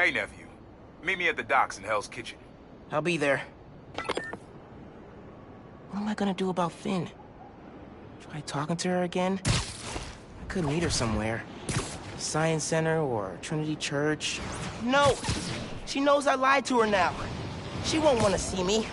Hey, nephew. Meet me at the docks in Hell's Kitchen. I'll be there. What am I gonna do about Finn? Try talking to her again? I could meet her somewhere. Science Center or Trinity Church. No! She knows I lied to her now. She won't want to see me.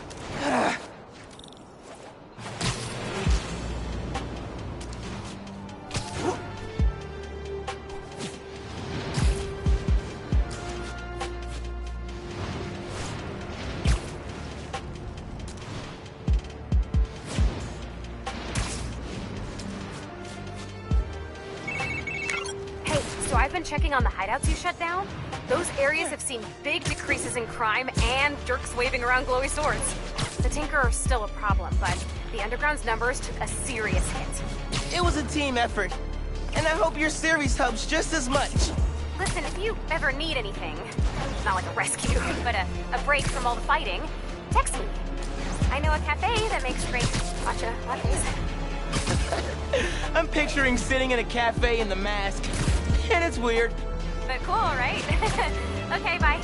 I've been checking on the hideouts you shut down. Those areas have seen big decreases in crime and Dirks waving around glowy swords. The Tinker are still a problem, but the Underground's numbers took a serious hit. It was a team effort, and I hope your series helps just as much. Listen, if you ever need anything, not like a rescue, but a break from all the fighting, text me. I know a cafe that makes great matcha lattes. I'm picturing sitting in a cafe in the mask. And it's weird. But cool, right? Okay, bye.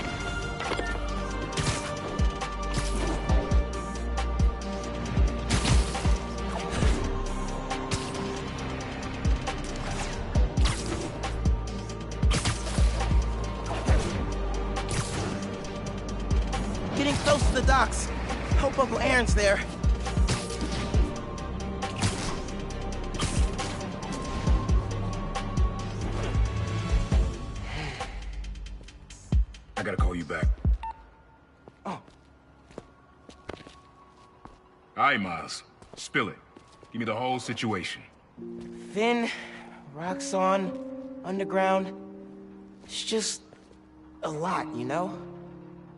Getting close to the docks. Hope Uncle Aaron's there. I gotta call you back. Oh. All right, Miles. Spill it. Give me the whole situation. Finn, Roxxon, Underground. It's just a lot, you know?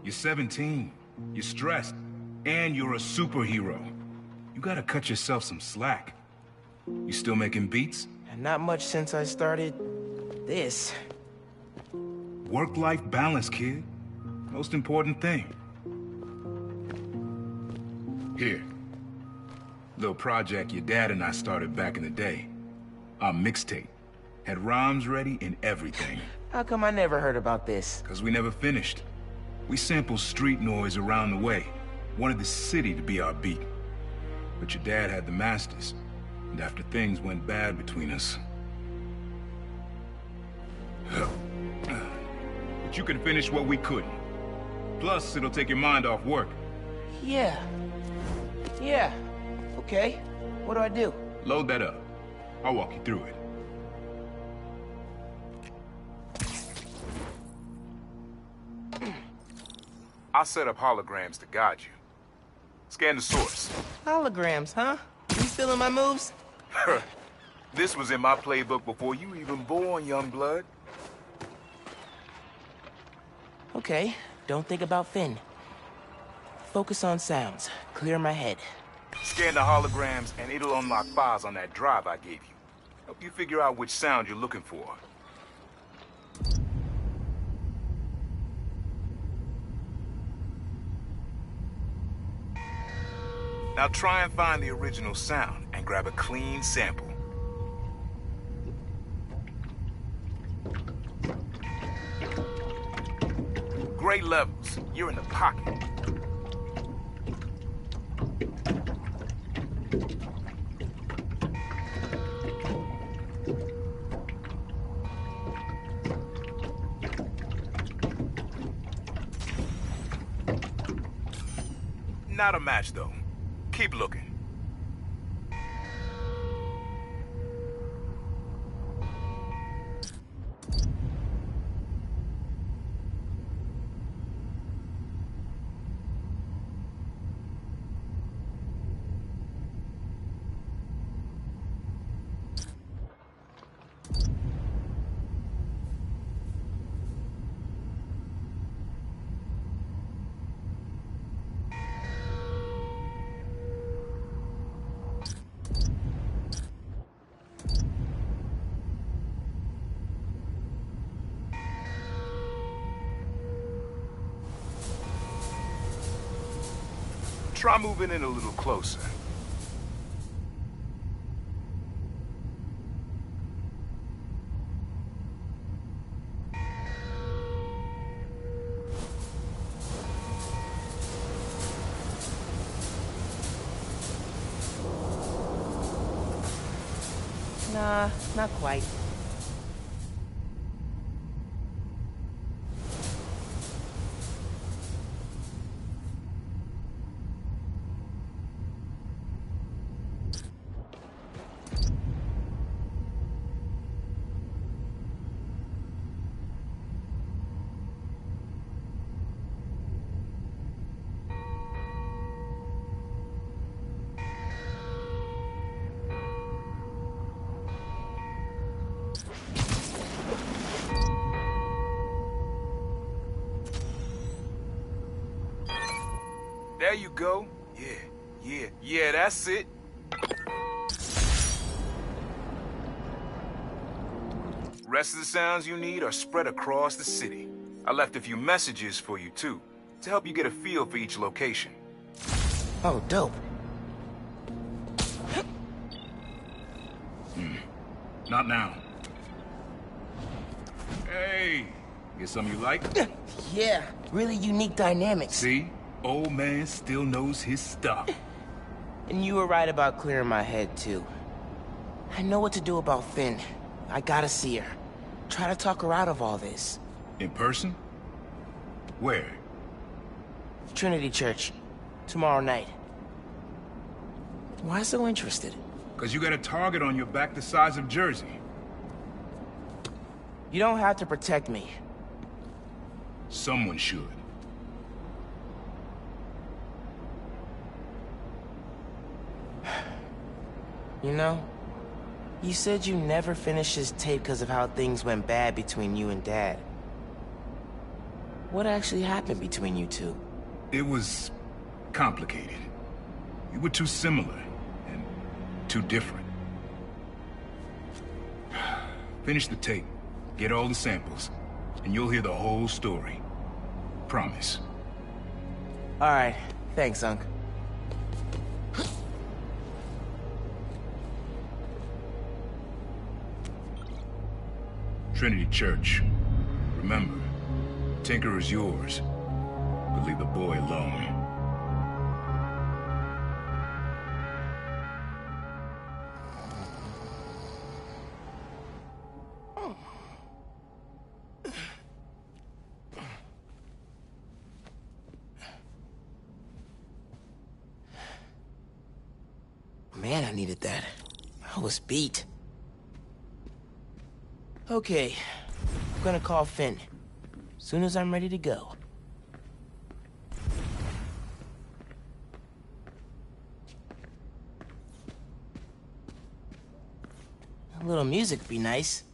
You're 17. You're stressed. And you're a superhero. You gotta cut yourself some slack. You still making beats? And not much since I started this. Work-life balance, kid. Most important thing. Here. Little project your dad and I started back in the day. Our mixtape. Had rhymes ready and everything. How come I never heard about this? 'Cause we never finished. We sampled street noise around the way. Wanted the city to be our beat. But your dad had the masters. And after things went bad between us... But you can finish what we couldn't. Plus, it'll take your mind off work. Yeah. Yeah. Okay. What do I do? Load that up. I'll walk you through it. I'll set up holograms to guide you. Scan the source. Holograms, huh? You feeling my moves? This was in my playbook before you even born, young blood. Okay, don't think about Finn. Focus on sounds. Clear my head. Scan the holograms and it'll unlock files on that drive I gave you. Help you figure out which sound you're looking for. Now try and find the original sound and grab a clean sample. Great levels. You're in the pocket. Not a match, though. Keep looking. Try moving in a little closer. Nah, not quite. There you go. Yeah, that's it. Rest of the sounds you need are spread across the city. I left a few messages for you, too, to help you get a feel for each location. Oh, dope. Not now. Hey, get something you like? Yeah, really unique dynamics. See? Old man still knows his stuff. And you were right about clearing my head, too. I know what to do about Finn. I gotta see her. Try to talk her out of all this. In person? Where? Trinity Church. Tomorrow night. Why so interested? 'Cause you got a target on your back the size of Jersey. You don't have to protect me. Someone should. You know, you said you never finished this tape because of how things went bad between you and Dad. What actually happened between you two? It was complicated. We were too similar and too different. Finish the tape, get all the samples, and you'll hear the whole story. Promise. All right, thanks, Unc. Trinity Church. Remember, Tinker is yours, but leave the boy alone. Man, I needed that. I was beat. Okay, I'm gonna call Finn. Soon as I'm ready to go. A little music would be nice.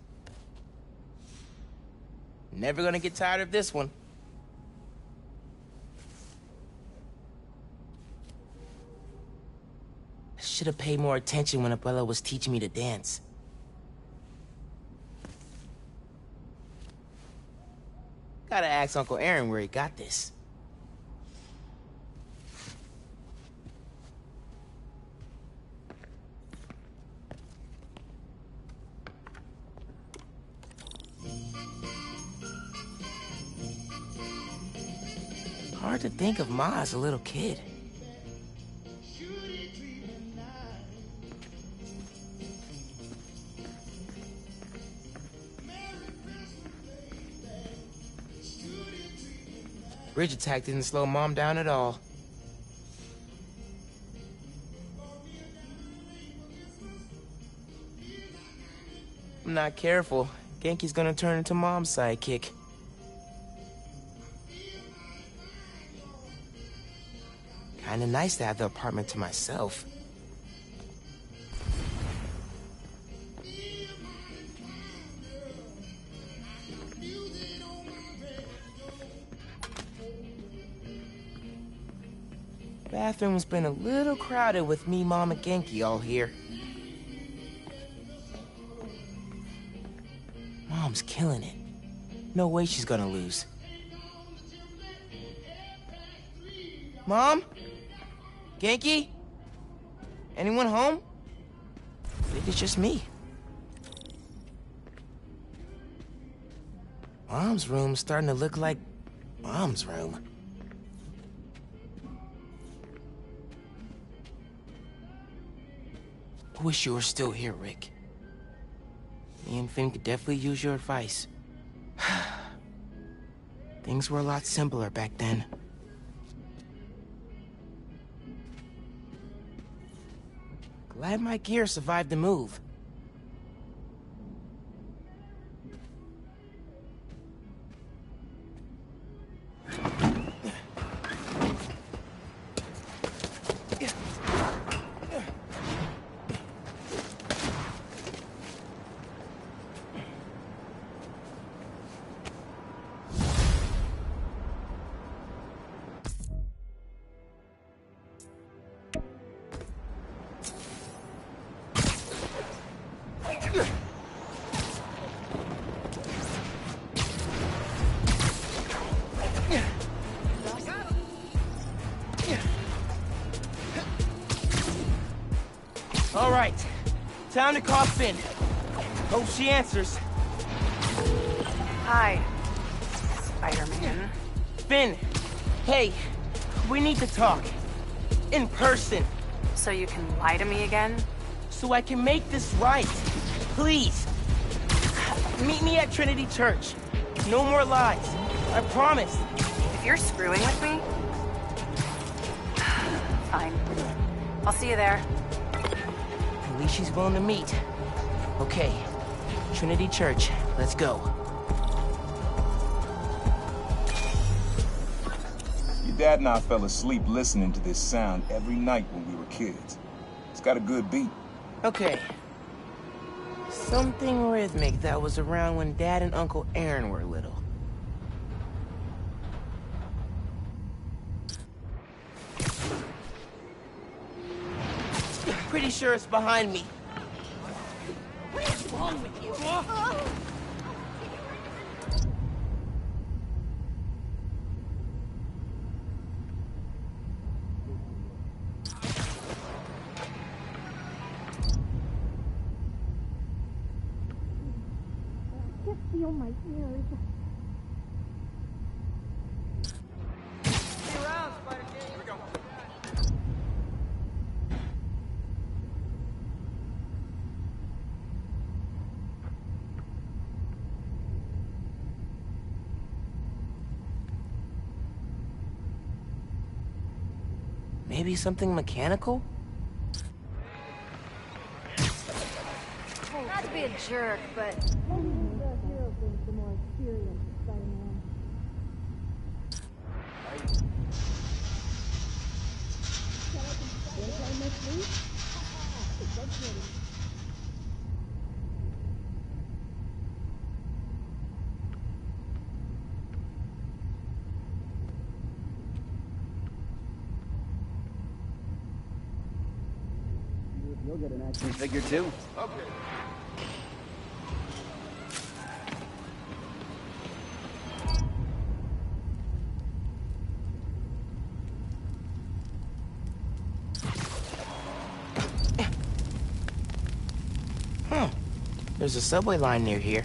Never gonna get tired of this one. I should have paid more attention when Abuela was teaching me to dance. Gotta ask Uncle Aaron where he got this. Hard to think of Ma as a little kid. Bridge attack didn't slow Mom down at all. I'm not careful. Genki's gonna turn into Mom's sidekick. Kinda nice to have the apartment to myself. Bathroom's been a little crowded with me, Mom, and Genki all here. Mom's killing it. No way she's gonna lose. Mom? Genki? Anyone home? I think it's just me. Mom's room's starting to look like Mom's room. I wish you were still here, Rick. Me and Finn could definitely use your advice. Things were a lot simpler back then. Glad my gear survived the move. All right, time to call Finn. Hope she answers. Hi, Spiderman. Finn, hey, we need to talk. In person. So you can lie to me again? So I can make this right. Please. Meet me at Trinity Church. No more lies. I promise. If you're screwing with me... Fine. I'll see you there. At least she's willing to meet. Okay. Trinity Church. Let's go. Your dad and I fell asleep listening to this sound every night when we were kids. It's got a good beat. Okay. Something rhythmic that was around when Dad and Uncle Aaron were little. Pretty sure it's behind me. What is wrong with you? Feel my ears. Stay around, Spider King. Here we go. Maybe something mechanical? Not to be a jerk, but maybe the hero brings the more experience, Spider-Man. You'll get an action figure too. Okay. There's a subway line near here.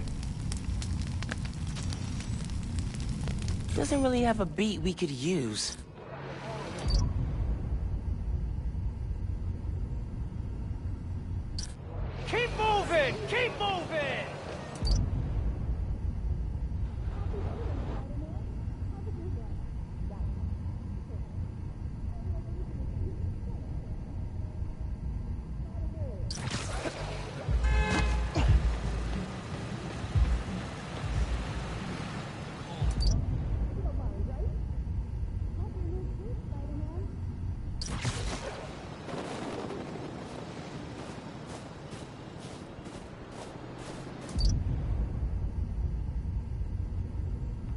Doesn't really have a beat we could use. Keep moving! Keep moving!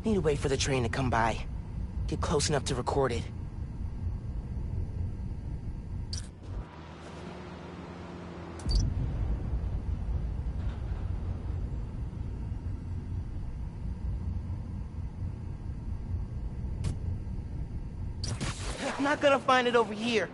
Need to wait for the train to come by. Get close enough to record it. I'm not gonna find it over here.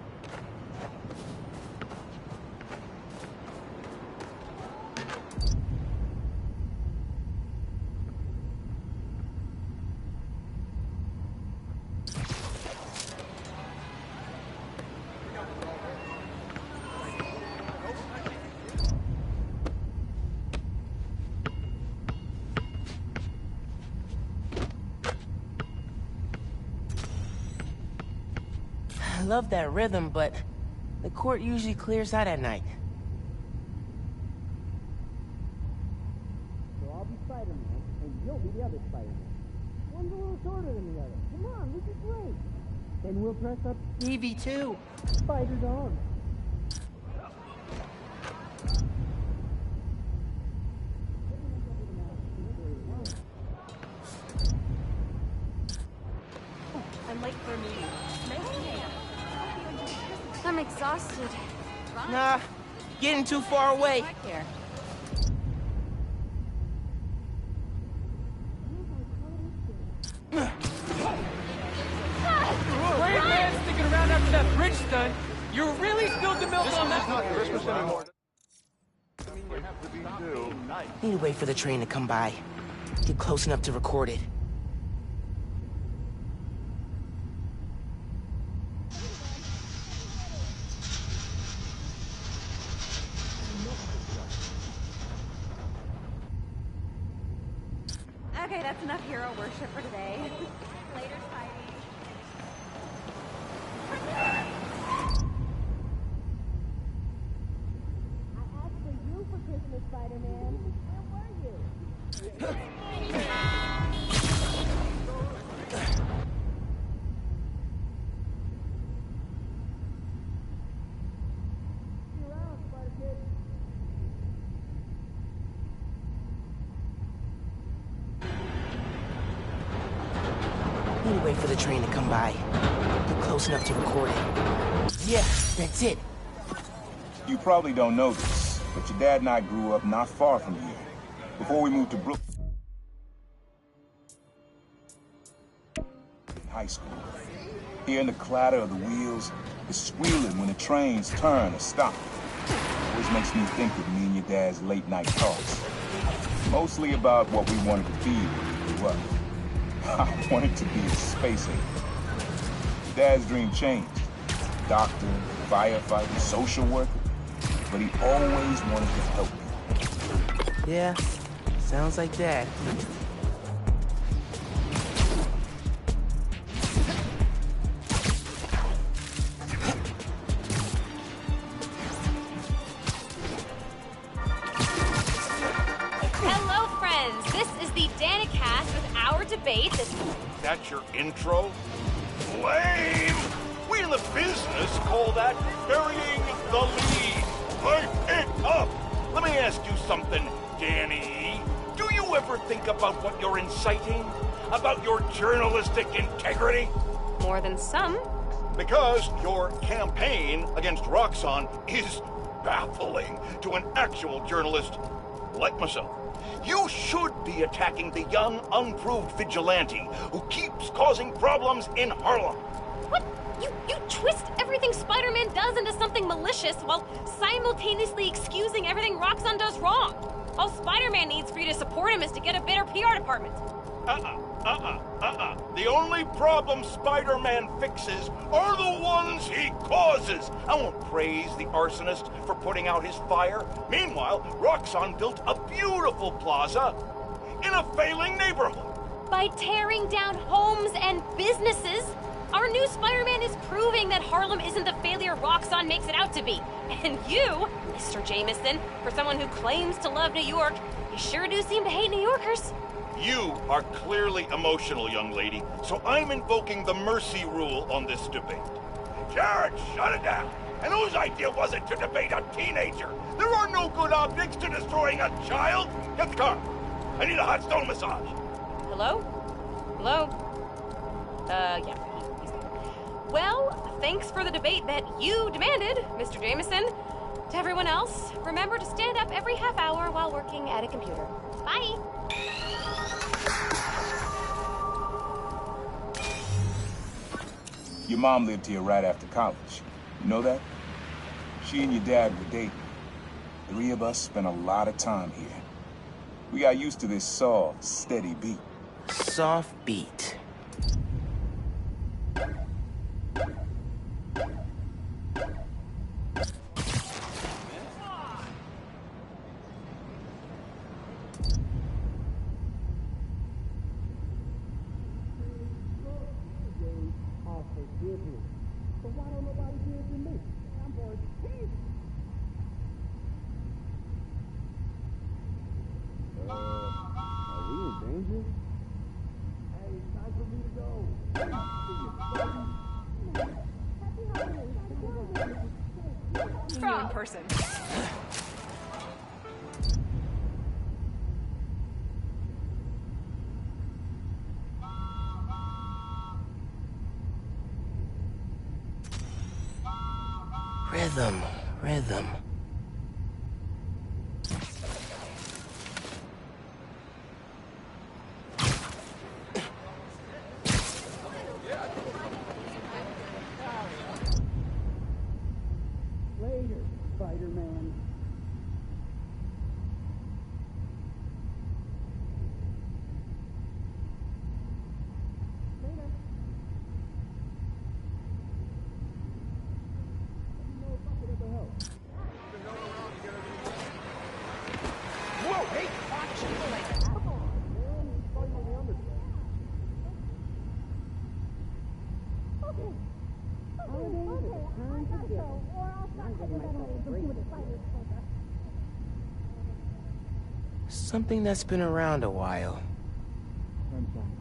I love that rhythm, but the court usually clears out at night. So I'll be Spider-Man, and you'll be the other Spider-Man. One's a little shorter than the other. Come on, this is great. Then we'll dress up Evie, too. Spider's on. I'm late for a meeting. I'm exhausted. Nah, getting too far away. Here. Brave man sticking around after that bridge stunt. You really spilled the milk on that. Not Christmas anymore. Need to wait for the train to come by. Get close enough to record it. Okay, that's enough hero worship for today. Later, Spidey. I asked for you for Christmas, Spider-Man. Where were you? Need to wait for the train to come by. Get close enough to record it. Yeah, that's it. You probably don't know this, but your dad and I grew up not far from here. Before we moved to Brooklyn in high school. Hearing the clatter of the wheels, the squealing when the trains turn or stop. Always makes me think of me and your dad's late night talks. Mostly about what we wanted to be when we grew up. I wanted to be a space agent. Dad's dream changed. Doctor, firefighter, social worker. But he always wanted to help me. Yeah, sounds like Dad. Hello, friends. This is the Danicast with our debate. That's your intro? Lame! We in the business call that burying the lead. Pipe it up! Let me ask you something, Danny. Do you ever think about what you're inciting? About your journalistic integrity? More than some. Because your campaign against Roxxon is baffling to an actual journalist like myself. You should be attacking the young, unproved vigilante who keeps causing problems in Harlem. What? You twist everything Spider-Man does into something malicious while simultaneously excusing everything Roxxon does wrong. All Spider-Man needs for you to support him is to get a better PR department. The only problems Spider-Man fixes are the ones he causes. I won't praise the arsonist for putting out his fire. Meanwhile, Roxxon built a beautiful plaza in a failing neighborhood. By tearing down homes and businesses, our new Spider-Man is proving that Harlem isn't the failure Roxxon makes it out to be. And you, Mr. Jameson, for someone who claims to love New York, you sure do seem to hate New Yorkers. You are clearly emotional, young lady, so I'm invoking the mercy rule on this debate. Jared, shut it down! And whose idea was it to debate a teenager? There are no good optics to destroying a child! Get the car! I need a hot stone massage! Hello? Hello? Yeah, he's there. Well, thanks for the debate that you demanded, Mr. Jameson. To everyone else, remember to stand up every half hour while working at a computer. Bye! Your mom lived here right after college. You know that? She and your dad were dating. 3 of us spent a lot of time here. We got used to this soft, steady beat. Soft beat. I'll forgive you. But why Are we in danger? Hey, it's time for me to go. You in person. Rhythm, rhythm. Later, Spider-Man. Later. Let me know if I could ever help. Whoa, hey, watch it. Come on, man. Fight on the underground. Okay. Holidays is a time to get. Something that's been around a while. Sunshine.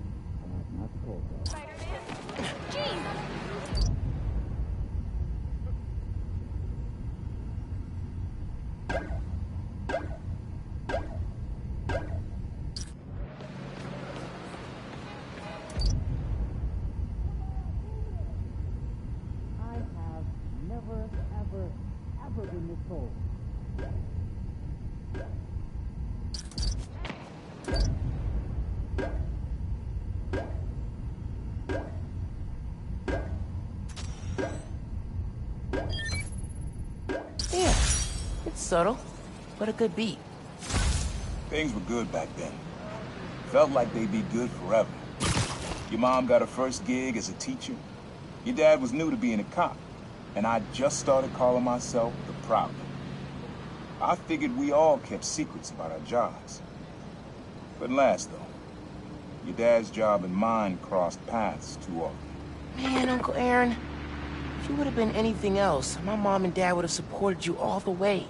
Not the cold, though. Spider-Man? Jeez! I have never, ever been this cold. Yeah, it's subtle, but a good beat. Things were good back then. Felt like they'd be good forever. Your mom got her first gig as a teacher. Your dad was new to being a cop. And I just started calling myself the Prowler. I figured we all kept secrets about our jobs. But last, though, your dad's job and mine crossed paths too often. Man, Uncle Aaron, if you would have been anything else, my mom and dad would have supported you all the way.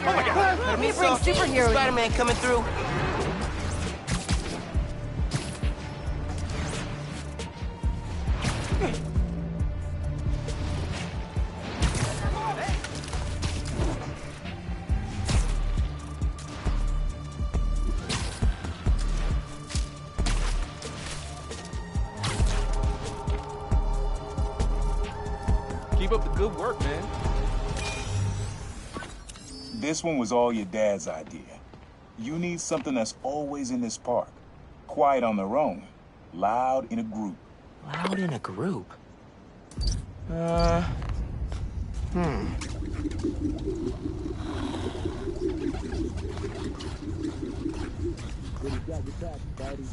Oh my God! Let me bring superhero. Spider-Man coming through. Keep up the good work, man. This one was all your dad's idea. You need something that's always in this park. Quiet on their own. Loud in a group. Loud in a group? Good, you got your back, Spidey.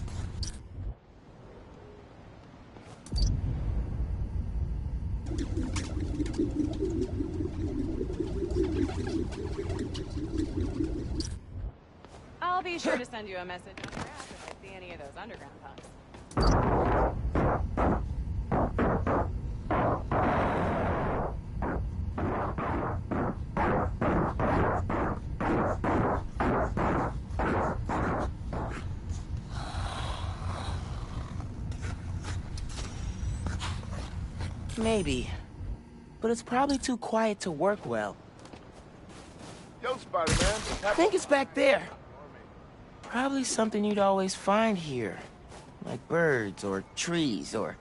I'll be sure to send you a message on your app if I see any of those underground punks. Maybe. But it's probably too quiet to work well. Yo, Spider-Man. I think it's back there. Probably something you'd always find here. Like birds or trees or...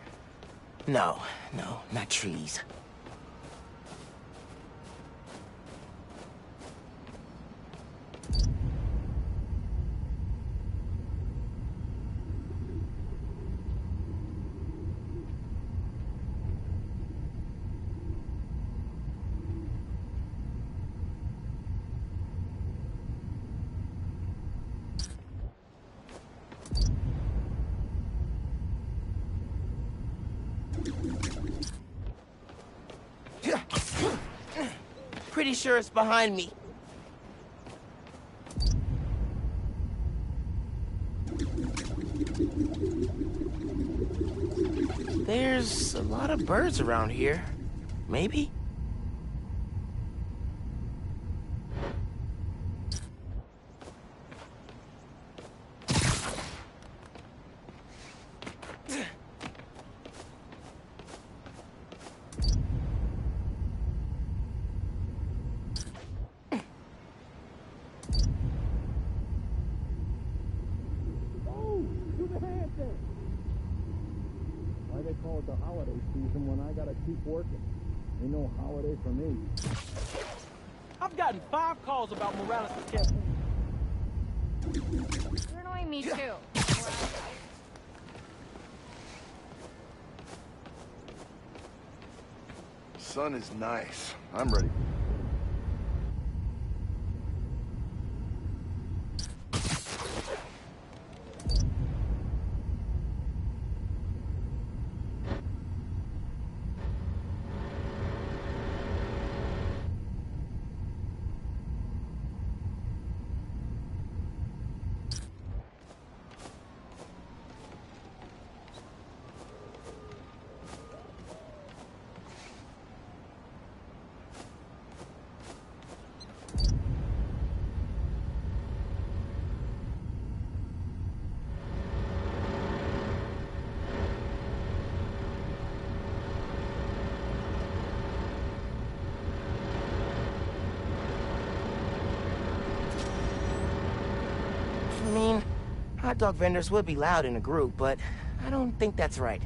No, not trees. pretty sure it's behind me. There's a lot of birds around here. Maybe? Why they call it the holiday season when I gotta keep working? Ain't no holiday for me. I've gotten 5 calls about Morales' campaign. You're annoying me too. Sun is nice. I'm ready. I mean, hot dog vendors would be loud in a group, but I don't think that's right.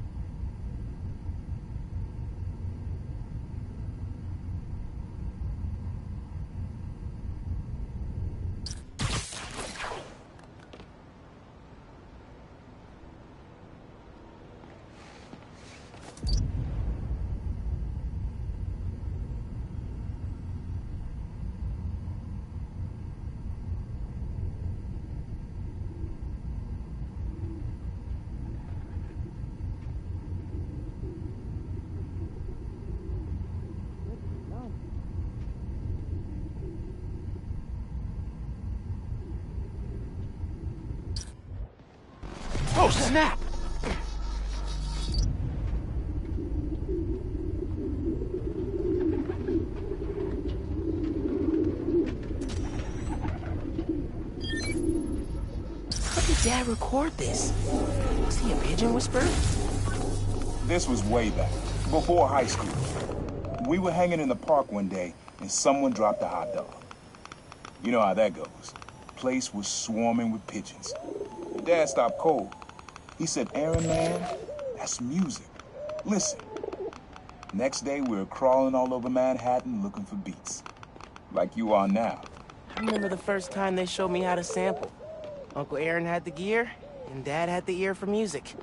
Oh, snap! How did Dad record this? Was he a pigeon whisperer? This was way back, before high school. We were hanging in the park one day, and someone dropped a hot dog. You know how that goes. Place was swarming with pigeons. Dad stopped cold. He said, "Aaron, man, that's music. Listen." Next day, we were crawling all over Manhattan looking for beats. Like you are now. I remember the first time they showed me how to sample. Uncle Aaron had the gear, and Dad had the ear for music.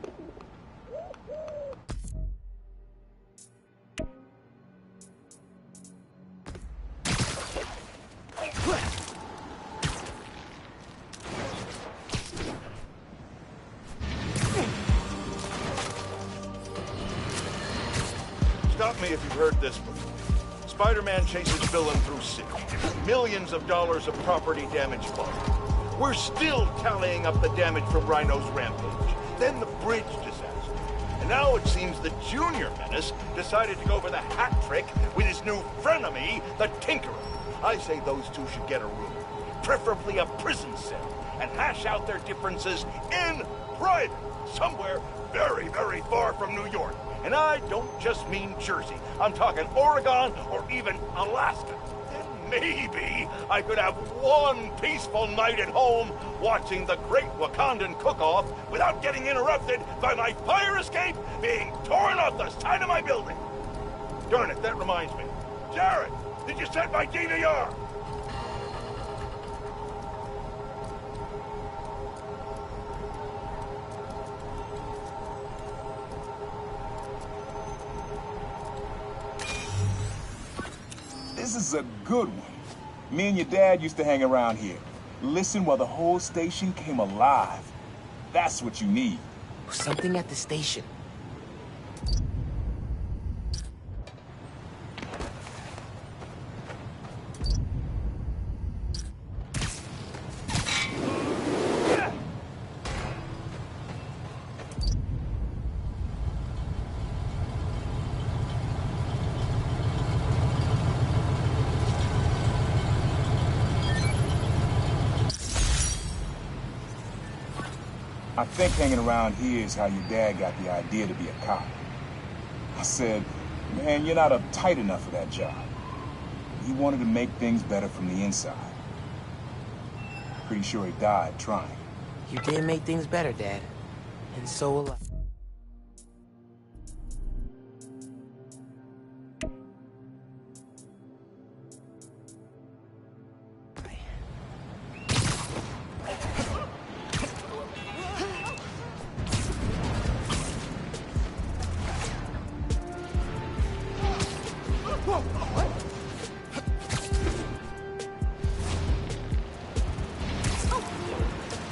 Stop me if you've heard this before. Spider-Man chases villain through city. Millions of dollars of property damage fund. We're still tallying up the damage from Rhino's rampage. Then the bridge disaster. And now it seems the Junior Menace decided to go for the hat trick with his new frenemy, the Tinkerer. I say those two should get a room. Preferably a prison cell. And hash out their differences in private. Somewhere very, very far from New York. And I don't just mean Jersey. I'm talking Oregon or even Alaska. Then maybe I could have one peaceful night at home watching the great Wakandan cook-off without getting interrupted by my fire escape being torn off the side of my building. Darn it, that reminds me. Jared, did you set my DVR? This is a good one. Me and your dad used to hang around here. Listen while the whole station came alive. That's what you need. Something at the station. I think hanging around here is how your dad got the idea to be a cop. I said, man, you're not uptight enough for that job. He wanted to make things better from the inside. Pretty sure he died trying. You did make things better, Dad. And so will I.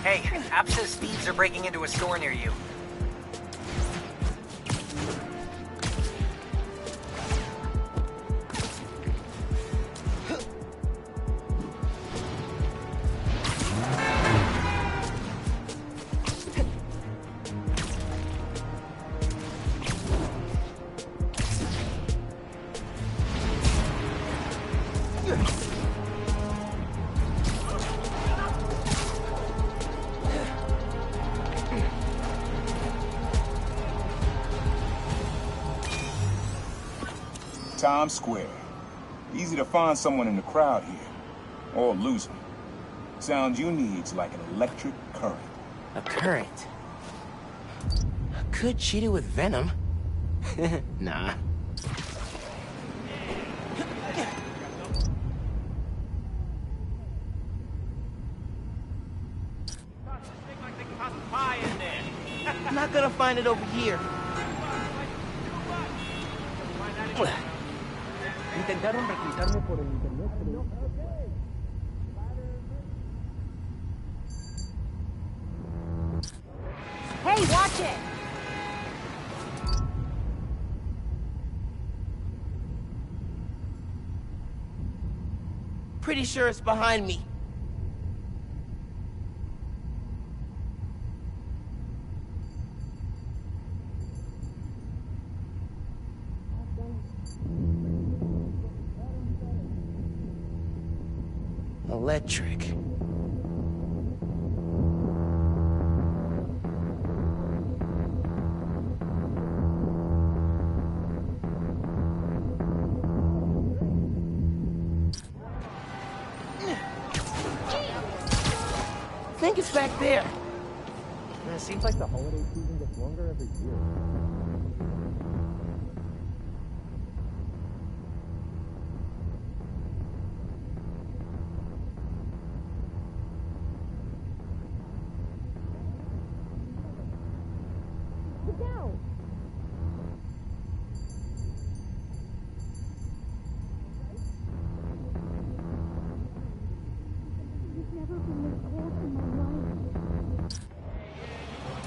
Hey, App says thieves are breaking into a store near you. Times Square. Easy to find someone in the crowd here. Or lose them. Sounds you need's like an electric current. A current? Could cheat it with venom. Nah. I'm not gonna find it over here. Intentaron reclutarme por el internet, pero... Hey, watch it! Pretty sure it's behind me. Electric. I think it's back there. It seems like the holiday season gets longer every year. Get down! It's never been this cold in my life.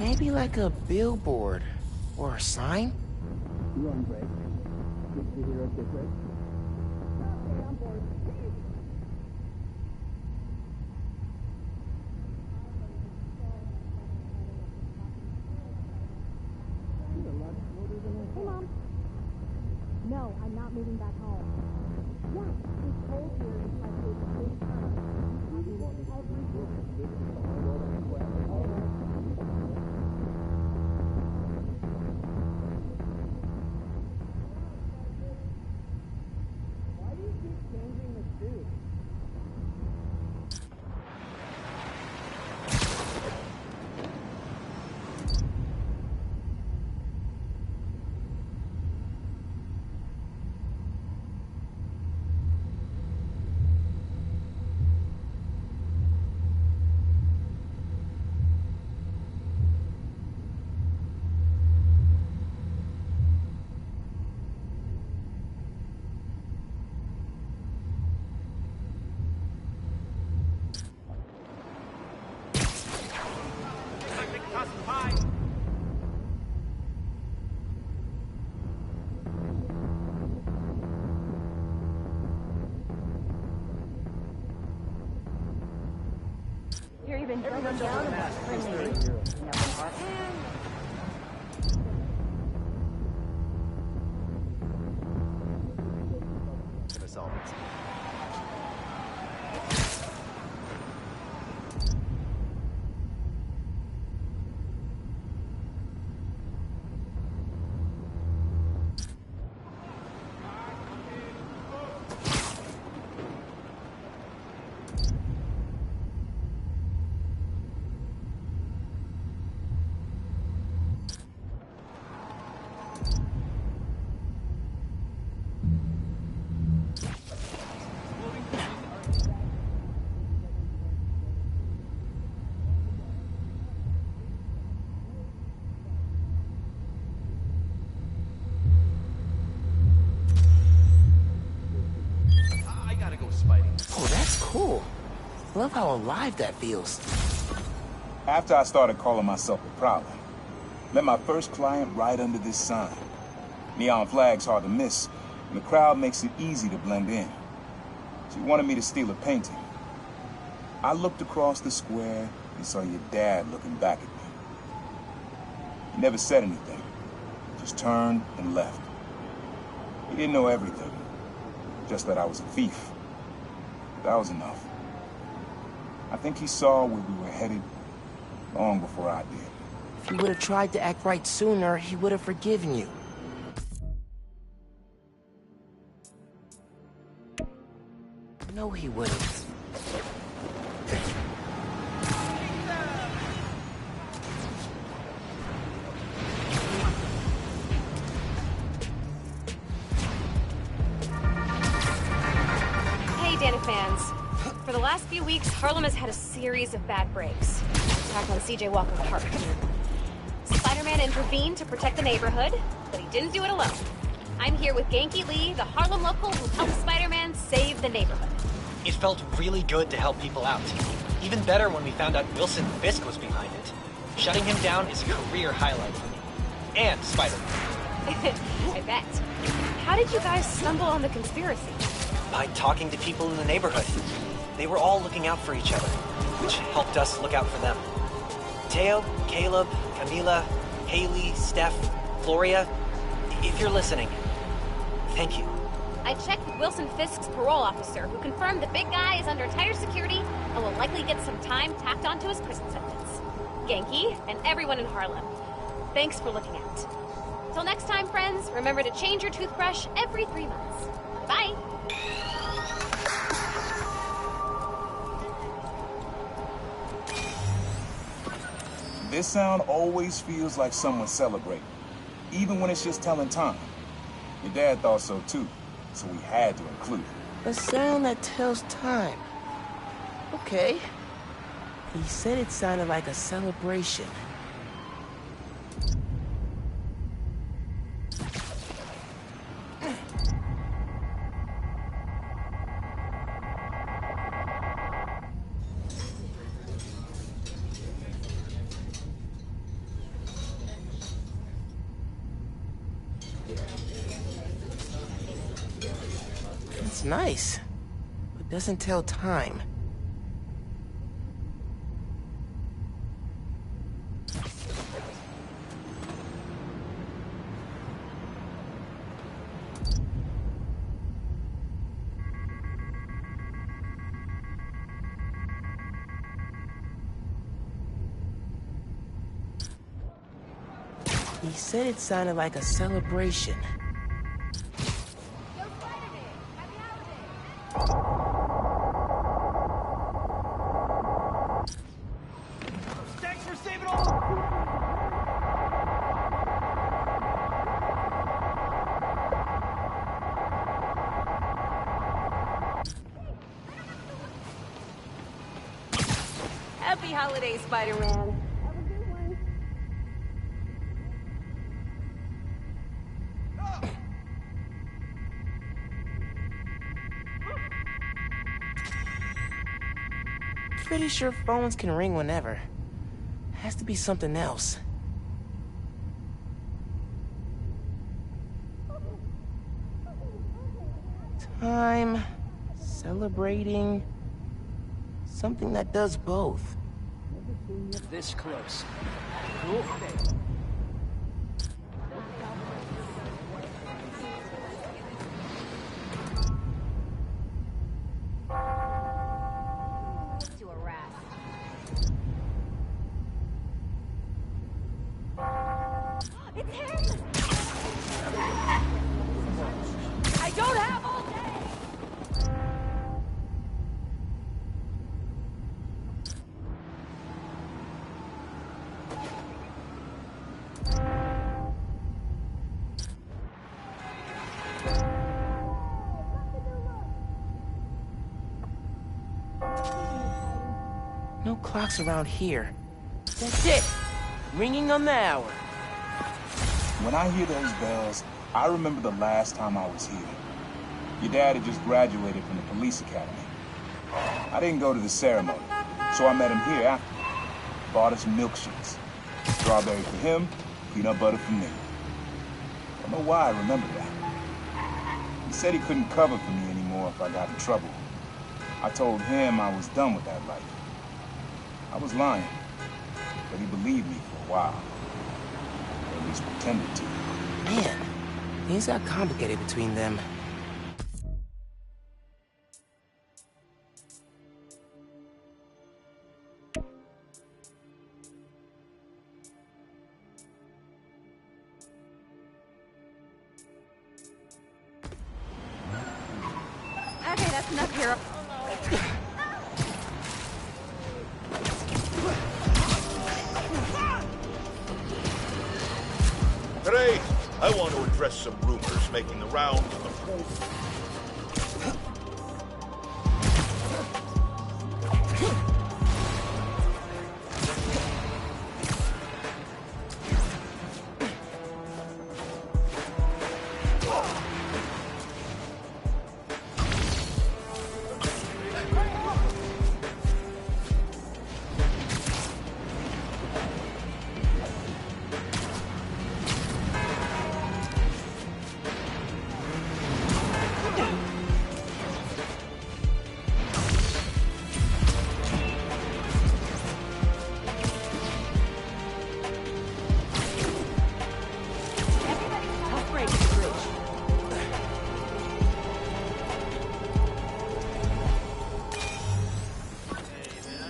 Maybe like a billboard or a sign? You on break? Get to hear us get break? Okay, I'm bored. Hey, Mom. No, I'm not moving back home. Yeah, it's cold here. It's like it's big time. I'll be every Why do you keep changing the suit? You're even down about friendly. gotta go with Spidey. Oh, that's cool. I love how alive that feels. After I started calling myself a Prowler, met my first client right under this sign. Neon flag's hard to miss, and the crowd makes it easy to blend in. She wanted me to steal a painting. I looked across the square and saw your dad looking back at me. He never said anything, just turned and left. He didn't know everything, just that I was a thief. That was enough. I think he saw where we were headed long before I did. If you would have tried to act right sooner, he would have forgiven you. No, he wouldn't. Hey, Danny fans. For the last few weeks, Harlem has had a series of bad breaks. Attack on CJ Walker Park. Spider-Man intervened to protect the neighborhood, but he didn't do it alone. I'm here with Genki Lee, the Harlem local who helped Spider-Man save the neighborhood. It felt really good to help people out. Even better when we found out Wilson Fisk was behind it. Shutting him down is a career highlight for me. And Spider-Man. I bet. How did you guys stumble on the conspiracy? By talking to people in the neighborhood. They were all looking out for each other, which helped us look out for them. Teo, Caleb, Camila, Haley, Steph, Floria, if you're listening, thank you. I checked with Wilson Fisk's parole officer, who confirmed the big guy is under tighter security and will likely get some time tacked onto his prison sentence. Genki, and everyone in Harlem, thanks for looking out. Till next time, friends, remember to change your toothbrush every 3 months. Bye! This sound always feels like someone celebrating, even when it's just telling time. Your dad thought so too, so we had to include it. A sound that tells time. Okay. He said it sounded like a celebration. It's nice, but doesn't tell time. He said it sounded like a celebration. Thanks for saving all the people. Happy holidays, Spider-Man. Pretty sure phones can ring whenever. Has to be something else. Time, celebrating, something that does both. This close. It's him! I don't have all day! No clocks around here. That's it! Ringing on the hour. When I hear those bells, I remember the last time I was here. Your dad had just graduated from the police academy. I didn't go to the ceremony, so I met him here after. Bought us milkshakes. Strawberry for him, peanut butter for me. Don't know why I remember that. He said he couldn't cover for me anymore if I got in trouble. I told him I was done with that life. I was lying, but he believed me for a while. Or at least pretended to. Man, things got complicated between them. Okay, that's enough here. Today, I want to address some rumors making the rounds in the force.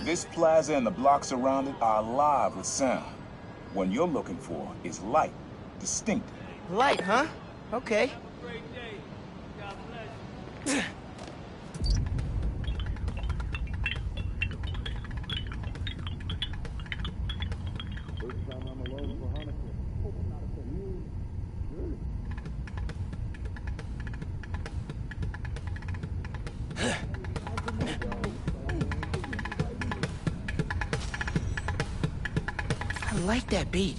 This plaza and the blocks around it are alive with sound. What you're looking for is light, distinct. Light, huh? Okay. I like that beat.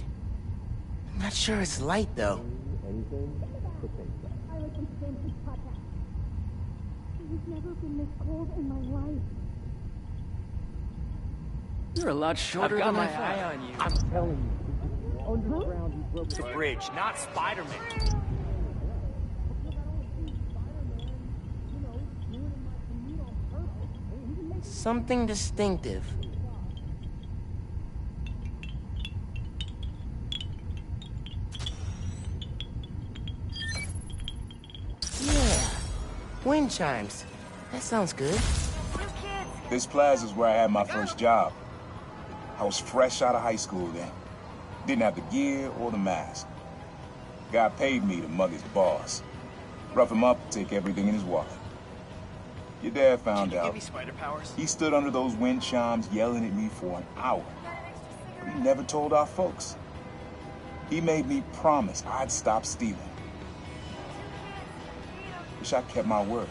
I'm not sure it's light, though. I like them fancy podcast. It's never been this cold in my life. You're a lot shorter than I thought. I've got my eye on you. I'm telling you. Underground, you broke The bridge, not Spiderman. Something distinctive. Yeah, wind chimes. That sounds good. This plaza's where I had my first job. I was fresh out of high school then. Didn't have the gear or the mask. Guy paid me to mug his boss. Rough him up, take everything in his wallet. Your dad found out. Give me spider powers. He stood under those wind chimes yelling at me for an hour. But he never told our folks. He made me promise I'd stop stealing. Wish I kept my word.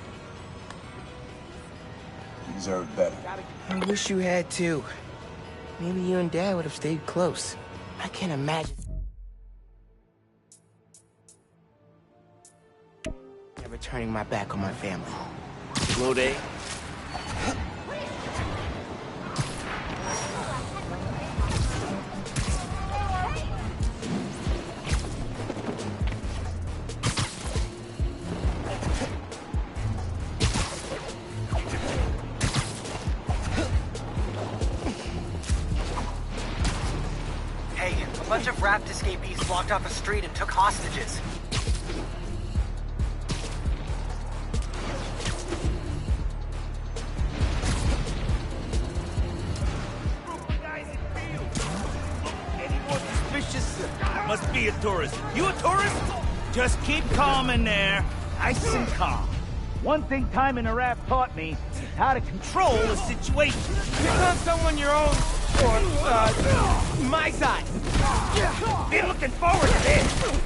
You deserve better. I wish you had too. Maybe you and Dad would have stayed close. I can't imagine. Never turning my back on my family. Slow day. Hey, a bunch of raft escapees blocked off a street and took hostages. Must be a tourist. You a tourist? Just keep calm in there. Nice and calm. One thing time in a raft taught me is how to control a situation. Pick on someone your own, or, my size. Been looking forward to this.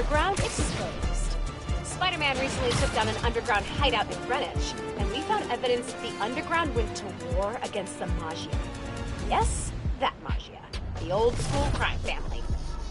underground exposed. Spider-Man recently took down an underground hideout in Greenwich, and we found evidence that the underground went to war against the Maggia. Yes, that Maggia. The old school crime family.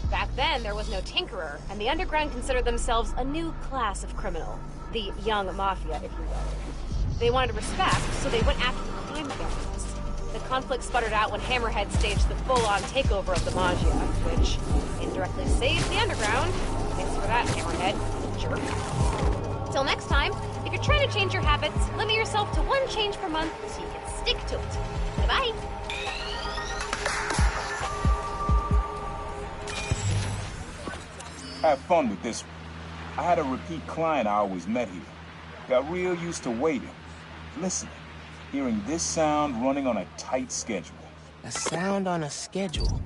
Back then, there was no tinkerer, and the underground considered themselves a new class of criminal. The young mafia, if you will. They wanted respect, so they went after the crime families. The conflict sputtered out when Hammerhead staged the full-on takeover of the Maggia, which indirectly saved the underground. Thanks for that, Hammerhead. Jerk. Till next time, if you're trying to change your habits, limit yourself to 1 change per month so you can stick to it. Bye-bye. Have fun with this one. I had a repeat client I always met here. Got real used to waiting, listening, hearing this sound running on a tight schedule. A sound on a schedule?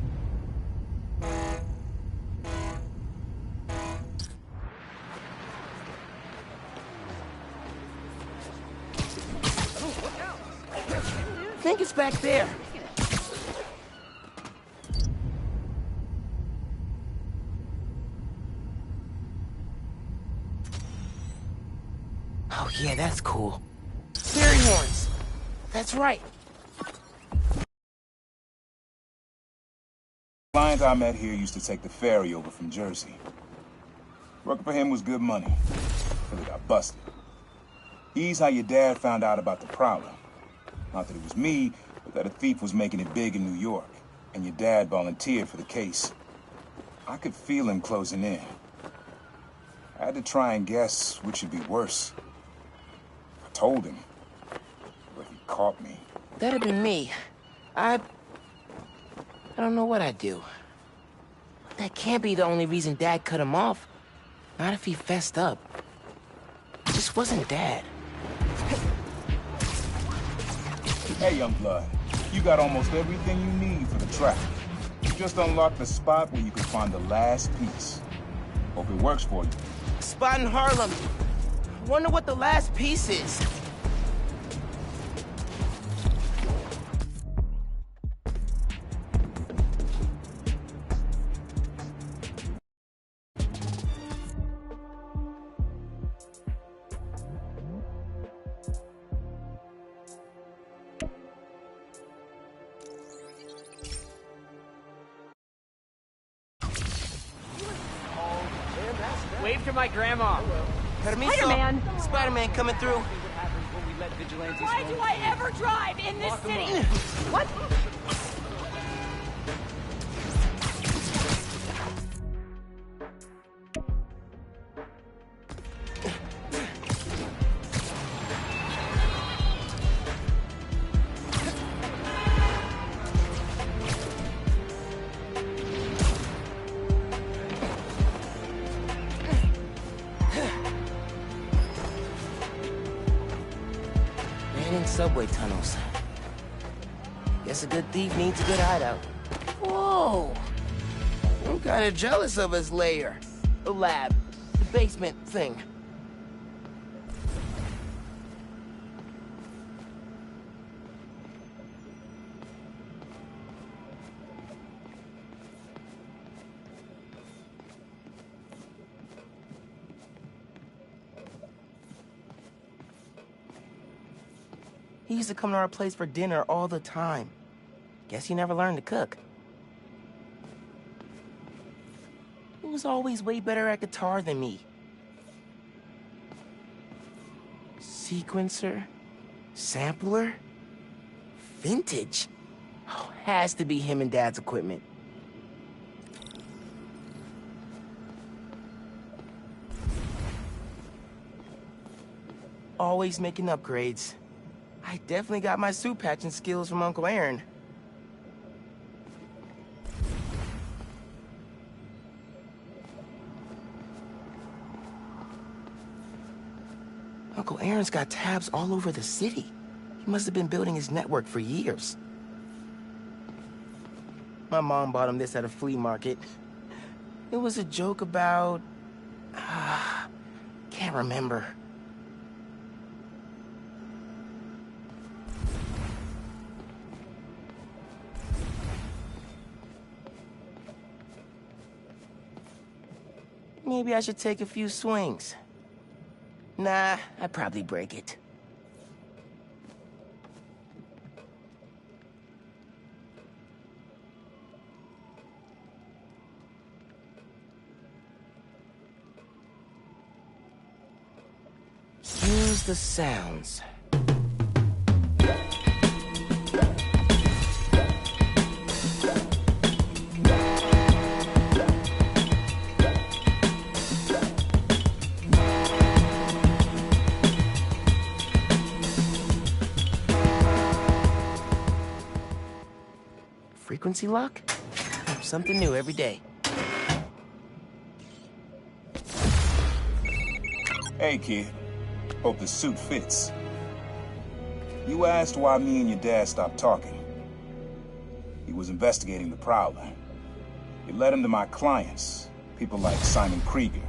I think it's back there. Oh yeah, that's cool. Fairy horns. That's right. Client I met here used to take the ferry over from Jersey. Working for him was good money, till he got busted. He's how your dad found out about the Prowler. Not that it was me, but that a thief was making it big in New York, and your dad volunteered for the case. I could feel him closing in. I had to try and guess which would be worse. I told him, but he caught me. That'd been me. I don't know what I'd do. That can't be the only reason Dad cut him off. Not if he fessed up. It just wasn't Dad. Hey, young blood. You got almost everything you need for the trap. You just unlocked the spot where you can find the last piece. Hope it works for you. Spot in Harlem. Wonder what the last piece is. Wave to my grandma. Permiso. Spider-Man! Spider-Man coming through. Why do I ever drive in this city? What? Subway tunnels. Guess a good thief needs a good hideout. Whoa! I'm kinda jealous of his lair. The lab. The basement thing. He used to come to our place for dinner all the time. Guess he never learned to cook. He was always way better at guitar than me. Sequencer? Sampler? Vintage? Oh, has to be him and Dad's equipment. Always making upgrades. I definitely got my suit patching skills from Uncle Aaron. Uncle Aaron's got tabs all over the city. He must have been building his network for years. My mom bought him this at a flea market. It was a joke about... can't remember. Maybe I should take a few swings. Nah, I'd probably break it. Use the sounds. Frequency lock? Something new every day. Hey, kid. Hope the suit fits. You asked why me and your dad stopped talking. He was investigating the Prowler. It led him to my clients, people like Simon Krieger,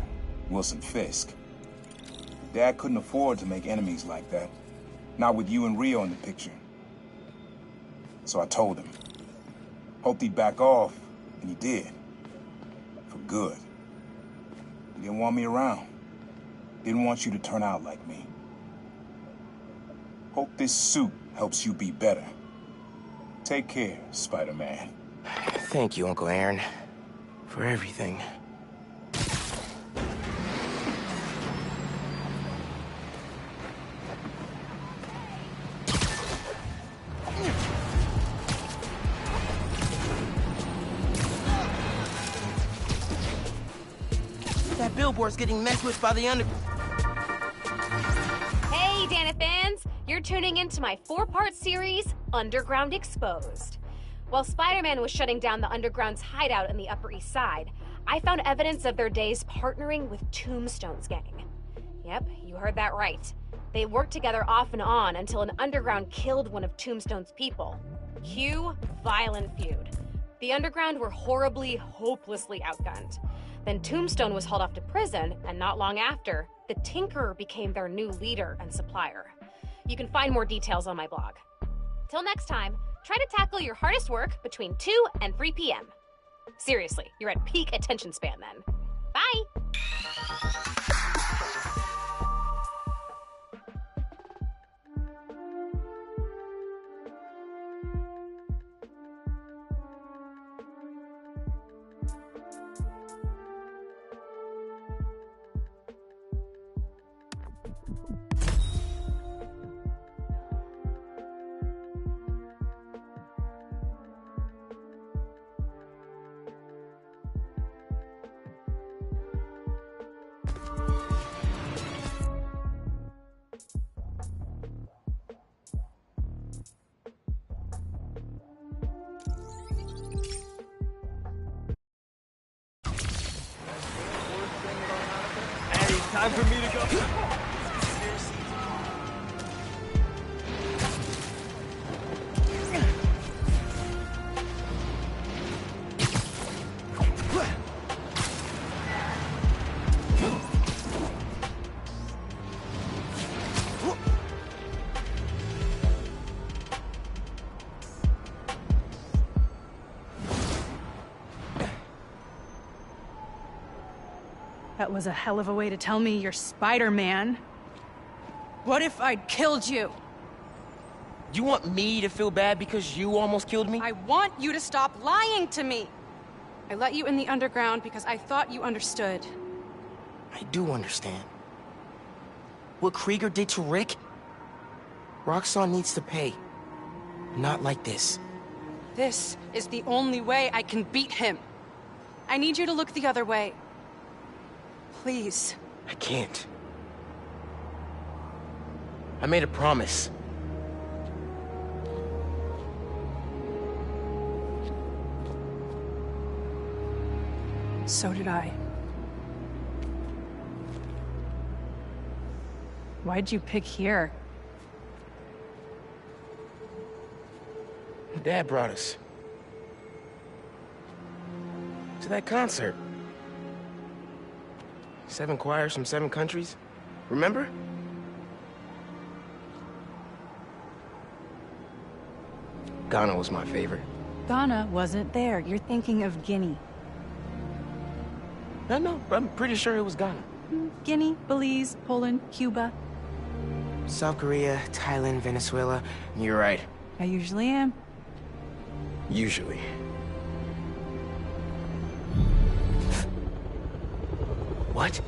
Wilson Fisk. Dad couldn't afford to make enemies like that. Not with you and Rio in the picture. So I told him. Hoped he'd back off, and he did. For good. He didn't want me around. Didn't want you to turn out like me. Hope this suit helps you be better. Take care, Spider-Man. Thank you, Uncle Aaron, for everything. That billboard's getting messed with by the under... Hey, Danithans! You're tuning into my 4-part series, Underground Exposed. While Spider-Man was shutting down the Underground's hideout in the Upper East Side, I found evidence of their days partnering with Tombstone's gang. Yep, you heard that right. They worked together off and on until an Underground killed one of Tombstone's people. Cue violent feud. The Underground were horribly, hopelessly outgunned. Then Tombstone was hauled off to prison, and not long after, the Tinkerer became their new leader and supplier. You can find more details on my blog. Till next time, try to tackle your hardest work between 2 and 3 p.m. Seriously, you're at peak attention span then. Bye! Time for me to go. That was a hell of a way to tell me you're Spider-Man. What if I'd killed you? You want me to feel bad because you almost killed me? I want you to stop lying to me. I let you in the underground because I thought you understood. I do understand. What Krieger did to Rick? Roxxon needs to pay. Not like this. This is the only way I can beat him. I need you to look the other way. Please. I can't. I made a promise. So did I. Why'd you pick here? Dad brought us. To that concert. 7 choirs from 7 countries. Remember? Ghana was my favorite. Ghana wasn't there. You're thinking of Guinea. No, I'm pretty sure it was Ghana. Guinea, Belize, Poland, Cuba. South Korea, Thailand, Venezuela. You're right. I usually am. Usually. What?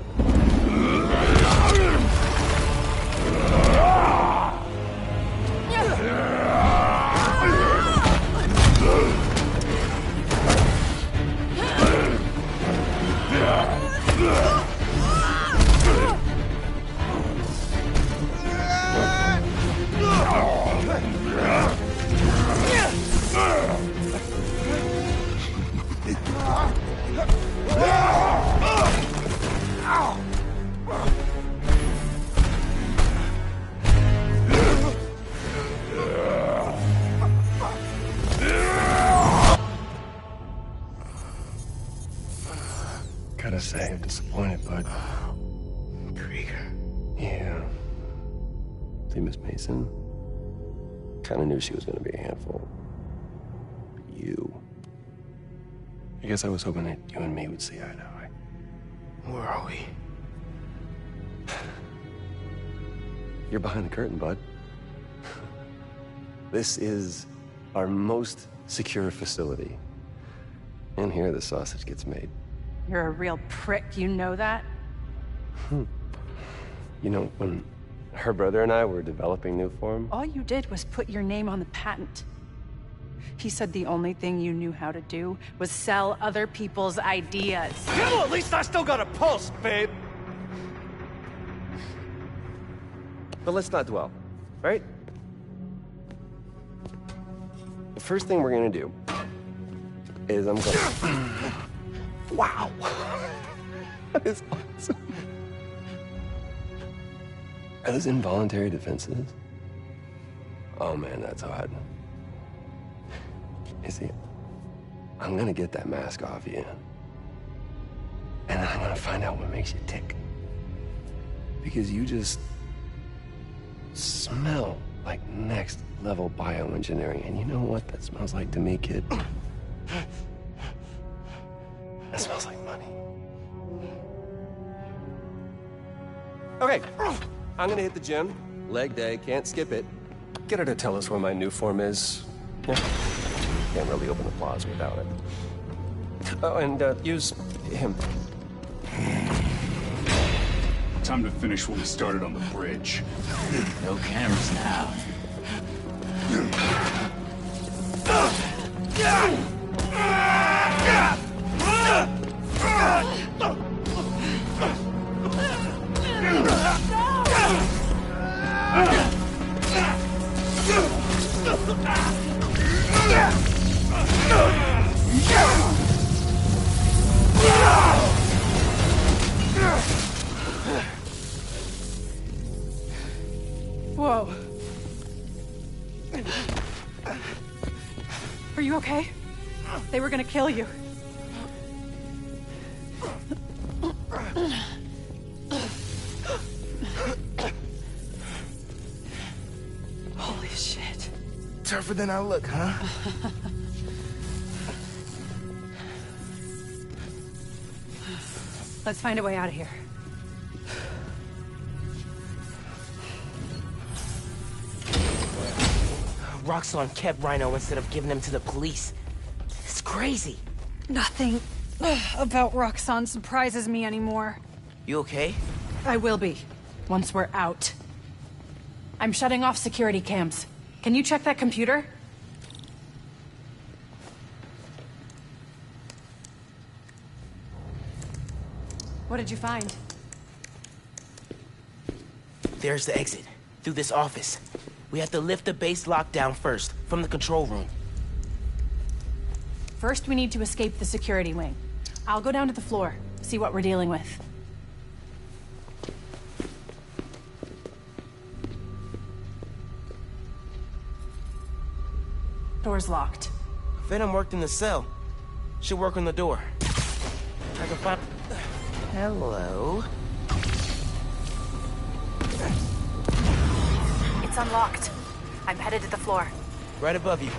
Gotta say, I'm disappointed, bud. Krieger. Yeah. See, Miss Mason? Kinda knew she was gonna be a handful. But you... I guess I was hoping that you and me would see eye to eye. Where are we? You're behind the curtain, bud. This is our most secure facility. And here the sausage gets made. You're a real prick, you know that? You know, when her brother and I were developing new form, All you did was put your name on the patent. He said the only thing you knew how to do was sell other people's ideas. Yeah, well, at least I still got a pulse, babe. but let's not dwell, right? The first thing we're gonna do is I'm gonna... Wow! That is awesome. Are those involuntary defenses? Oh man, that's hot. You see, I'm gonna get that mask off you. And then I'm gonna find out what makes you tick. Because you just smell like next level bioengineering. And you know what that smells like to me, kid? That smells like money. Okay, I'm gonna hit the gym. Leg day, can't skip it. Get her to tell us where my new form is. Yeah. Can't really open the plaza without it. Oh, and use him. Time to finish what we started on the bridge. No cameras now. Whoa. Are you okay? They were gonna kill you. Holy shit. Tougher than I look, huh? Let's find a way out of here. Roxxon kept Rhino instead of giving him to the police. It's crazy. Nothing about Roxxon surprises me anymore. You okay? I will be, once we're out. I'm shutting off security cams. Can you check that computer? What did you find? There's the exit. Through this office. We have to lift the base lockdown first, from the control room. First, we need to escape the security wing. I'll go down to the floor, see what we're dealing with. Door's locked. Venom worked in the cell. Should work on the door. I can find... Hello? It's unlocked. I'm headed to the floor. Right above you.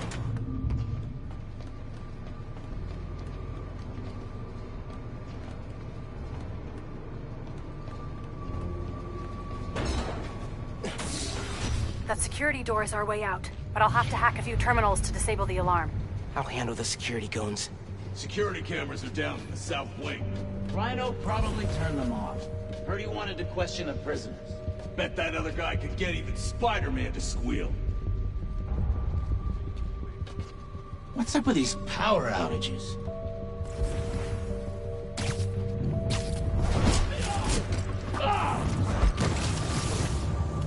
That security door is our way out, but I'll have to hack a few terminals to disable the alarm. I'll handle the security goons. Security cameras are down in the south wing. Rhino probably turned them off. Heard he wanted to question the prisoners. Bet that other guy could get even Spiderman to squeal. What's up with these power outages?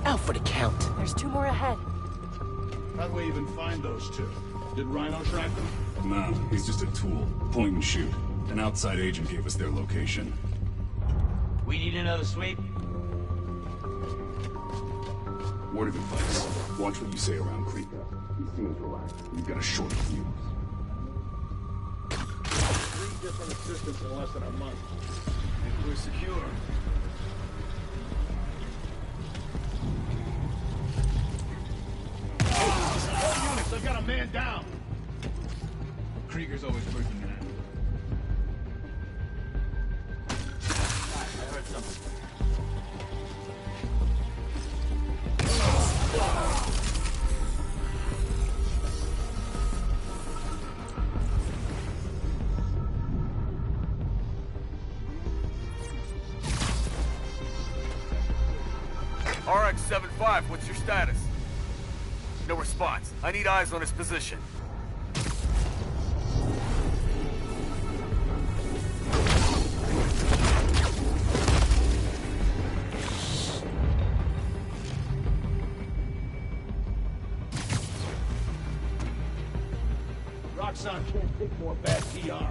Out for the count. There's 2 more ahead. How'd we even find those two? Did Rhino track them? No, he's just a tool. Point and shoot. An outside agent gave us their location. We need another sweep? Word of advice. Watch what you say around Creeper. He seems relaxed. You've got a short fuse. 3 different assistants in less than a month. Think we're secure. All units, I've got a man down. Krieger's always working at it. I heard something. RX-75, what's your status? No response. I need eyes on his position. Roxxon can't take more bad PR.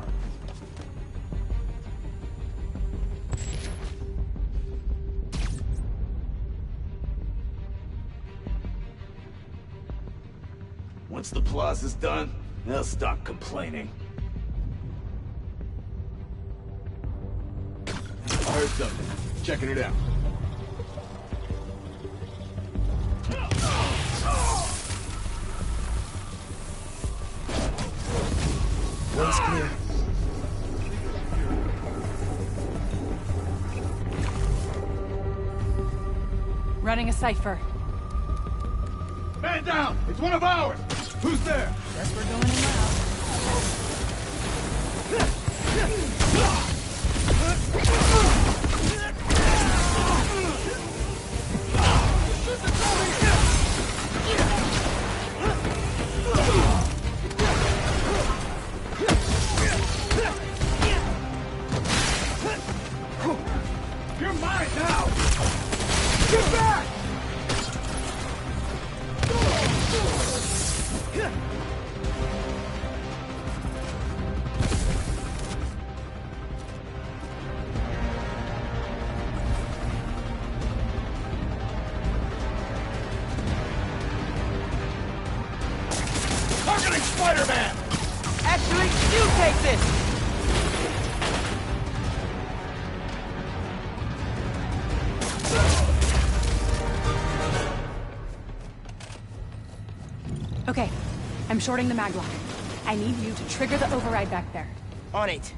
Once the plaza's done, they'll stop complaining. I heard something. Checking it out. Way's clear. Running a cipher. Man down! It's one of ours! Who's there? Guess we're going in now. You're mine now! Get back! Targeting Spider-Man! Actually, you take this! Okay, I'm shorting the maglock. I need you to trigger the override back there. On it.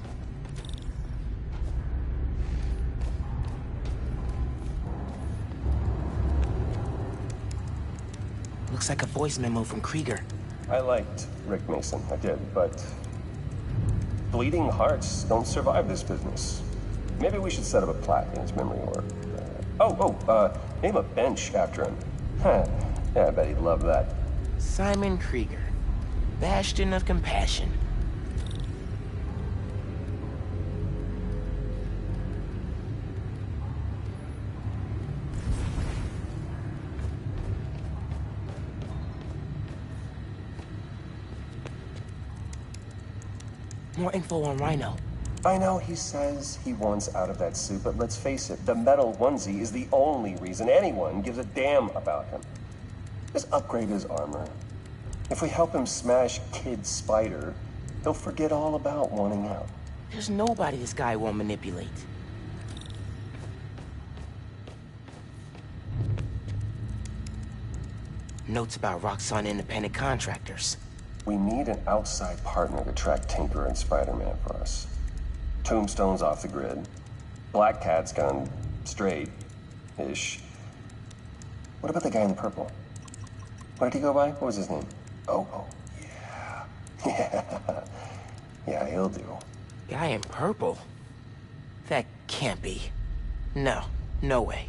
Looks like a voice memo from Krieger. I liked Rick Mason, I did, but bleeding hearts don't survive this business. Maybe we should set up a plaque in his memory, or... name a bench after him. Huh, yeah, I bet he'd love that. Simon Krieger, bastion of compassion. More info on Rhino. I know he says he wants out of that suit, but let's face it, the metal onesie is the only reason anyone gives a damn about him. Just upgrade his armor. If we help him smash Kid Spider, he'll forget all about wanting out. There's nobody this guy won't manipulate. Notes about Roxxon independent contractors. We need an outside partner to track Tinker and Spider-Man for us. Tombstone's off the grid. Black Cat's gone straight-ish. What about the guy in purple? What did he go by? What was his name? Oh, yeah. Yeah. Yeah, he'll do. Guy in purple? That can't be. No, no way.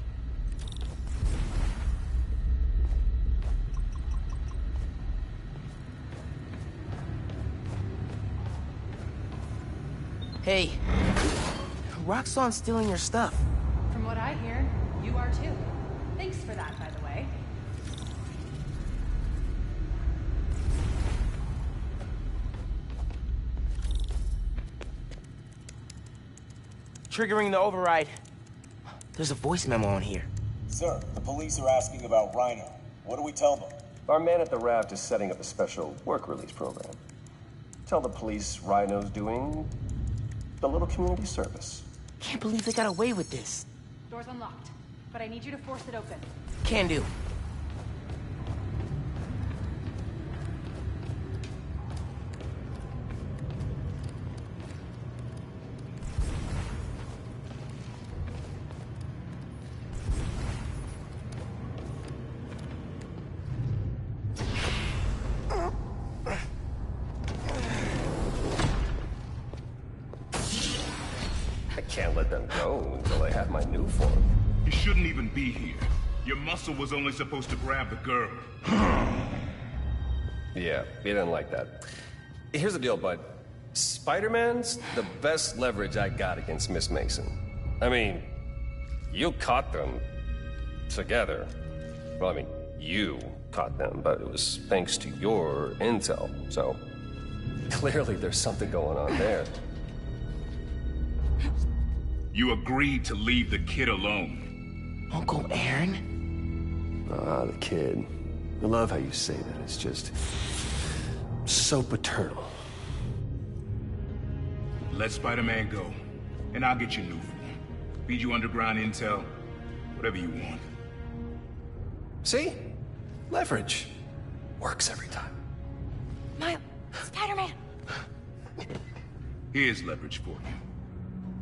Hey, Roxxon's stealing your stuff. From what I hear, you are too. Thanks for that, by the way. Triggering the override. There's a voice memo on here. Sir, the police are asking about Rhino. What do we tell them? Our man at the raft is setting up a special work release program. Tell the police Rhino's doing a little community service. Can't believe they got away with this. Door's unlocked, but I need you to force it open. Can do. Can't let them go until I have my new form. You shouldn't even be here. Your muscle was only supposed to grab the girl. Yeah, he didn't like that. Here's the deal, bud. Spider-Man's the best leverage I got against Miss Mason. I mean, you caught them together. Well, I mean, you caught them, but it was thanks to your intel, so clearly there's something going on there. You agreed to leave the kid alone. Uncle Aaron? Ah, the kid. I love how you say that. It's just so paternal. Let Spider-Man go, and I'll get you new form. Feed you underground intel, whatever you want. See? Leverage. Works every time. Miles, Spider-Man. Here's leverage for you.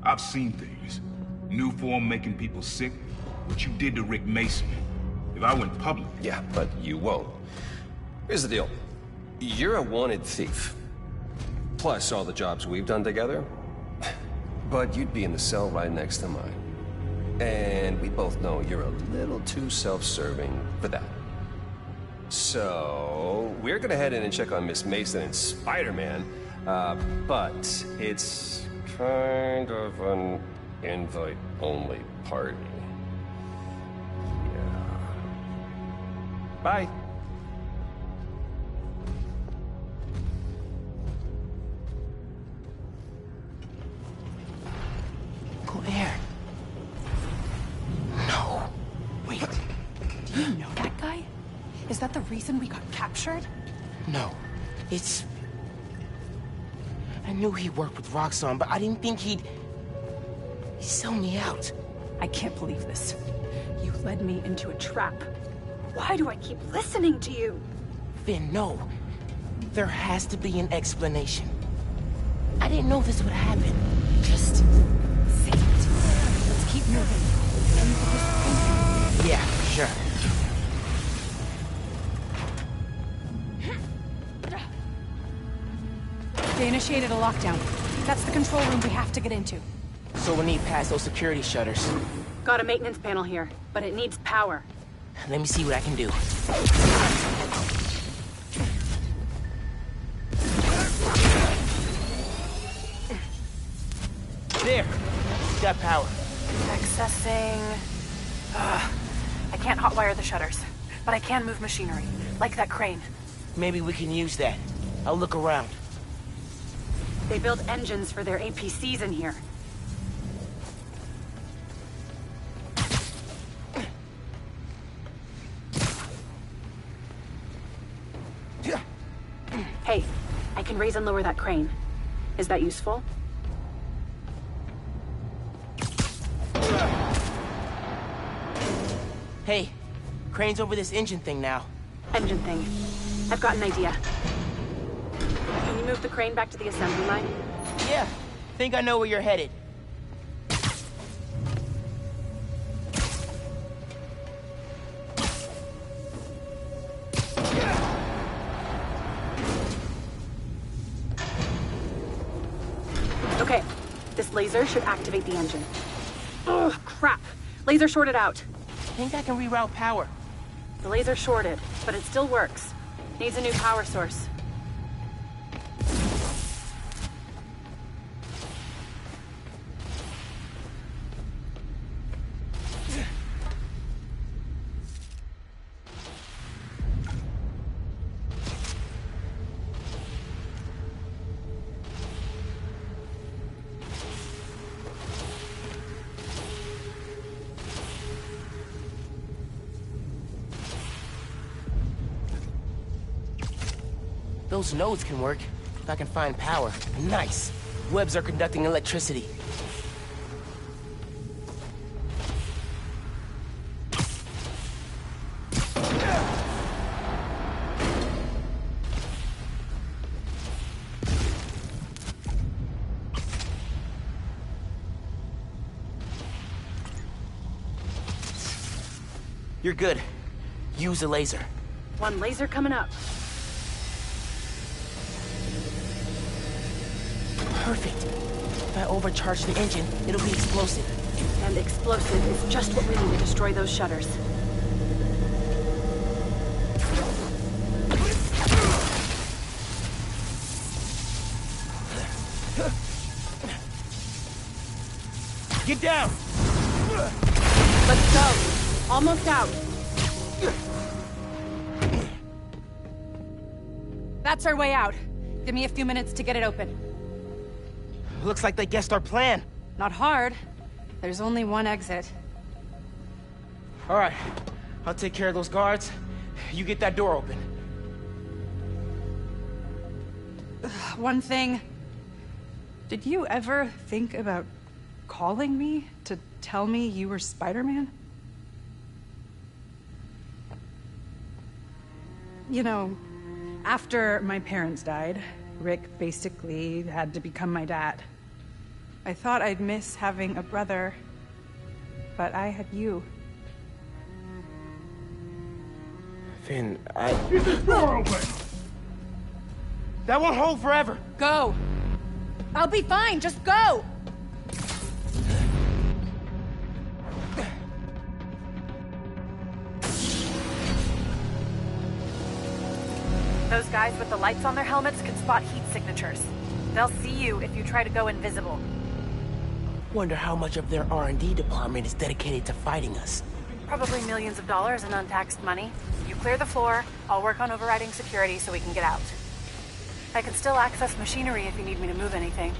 I've seen things. New form making people sick. What you did to Rick Mason. If I went public... Yeah, but you won't. Here's the deal. You're a wanted thief. Plus all the jobs we've done together. But you'd be in the cell right next to mine. And we both know you're a little too self-serving for that. So, we're gonna head in and check on Miss Mason and Spider-Man. But it's kind of an invite-only party. Yeah. Bye. Uncle Aaron. No. Wait. Do you know that guy? Is that the reason we got captured? No. It's... I knew he worked with Roxxon, but I didn't think he'd sell me out. I can't believe this. You led me into a trap. Why do I keep listening to you? Finn, no. There has to be an explanation. I didn't know this would happen. Just say it. Let's keep moving. Yeah, sure. They initiated a lockdown. That's the control room we have to get into. So we'll need past those security shutters. Got a maintenance panel here, but it needs power. Let me see what I can do. There! Got power. Accessing... I can't hotwire the shutters, but I can move machinery, like that crane. Maybe we can use that. I'll look around. They build engines for their APCs in here. Hey, I can raise and lower that crane. Is that useful? Hey, crane's over this engine thing now. Engine thing. I've got an idea. Can you move the crane back to the assembly line? Yeah, think I know where you're headed. laser should activate the engine. Ugh, crap. Laser shorted out. I think I can reroute power. The laser shorted, but it still works. Needs a new power source. Those nodes can work, if I can find power. Nice. Webs are conducting electricity. You're good. Use a laser. One laser coming up. Perfect. If I overcharge the engine, it'll be explosive. And explosive is just what we need to destroy those shutters. Get down! Let's go. Almost out. That's our way out. Give me a few minutes to get it open. Looks like they guessed our plan. Not hard. There's only one exit. All right. I'll take care of those guards. You get that door open. One thing. Did you ever think about calling me to tell me you were Spider-Man? You know, after my parents died, Rick basically had to become my dad. I thought I'd miss having a brother, but I had you. Finn, Keep this door open! That won't hold forever! Go! I'll be fine, just go! Those guys with the lights on their helmets can spot heat signatures. They'll see you if you try to go invisible. Wonder how much of their R&D department is dedicated to fighting us. Probably millions of dollars in untaxed money. You clear the floor, I'll work on overriding security so we can get out. I can still access machinery if you need me to move anything.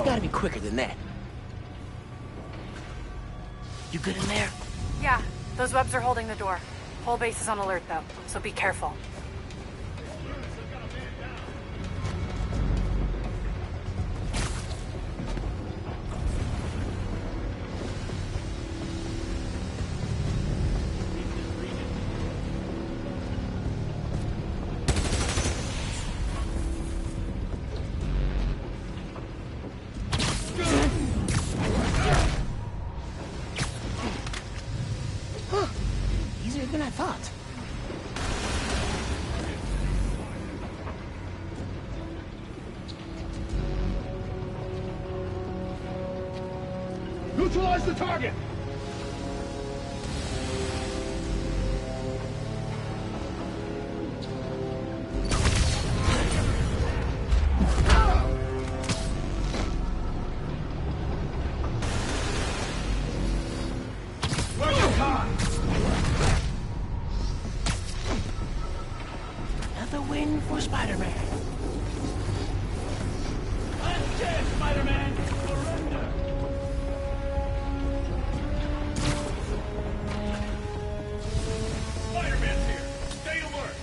Gotta be quicker than that. You good in there? Yeah, those webs are holding the door. Whole base is on alert though, so be careful. Easier than I thought. Neutralize the target! Another win for Spider-Man. Last chance, Spider-Man! Surrender! Spider-Man's here! Stay alert!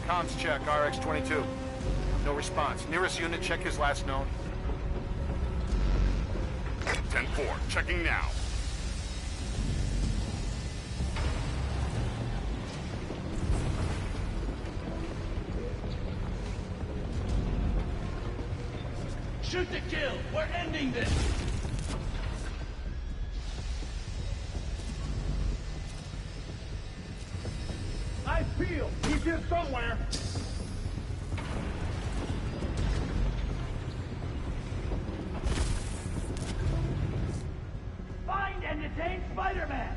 Comms check, RX-22. No response. Nearest unit, check his last known. 10-4, checking now. Shoot to kill! We're ending this! Spiderman!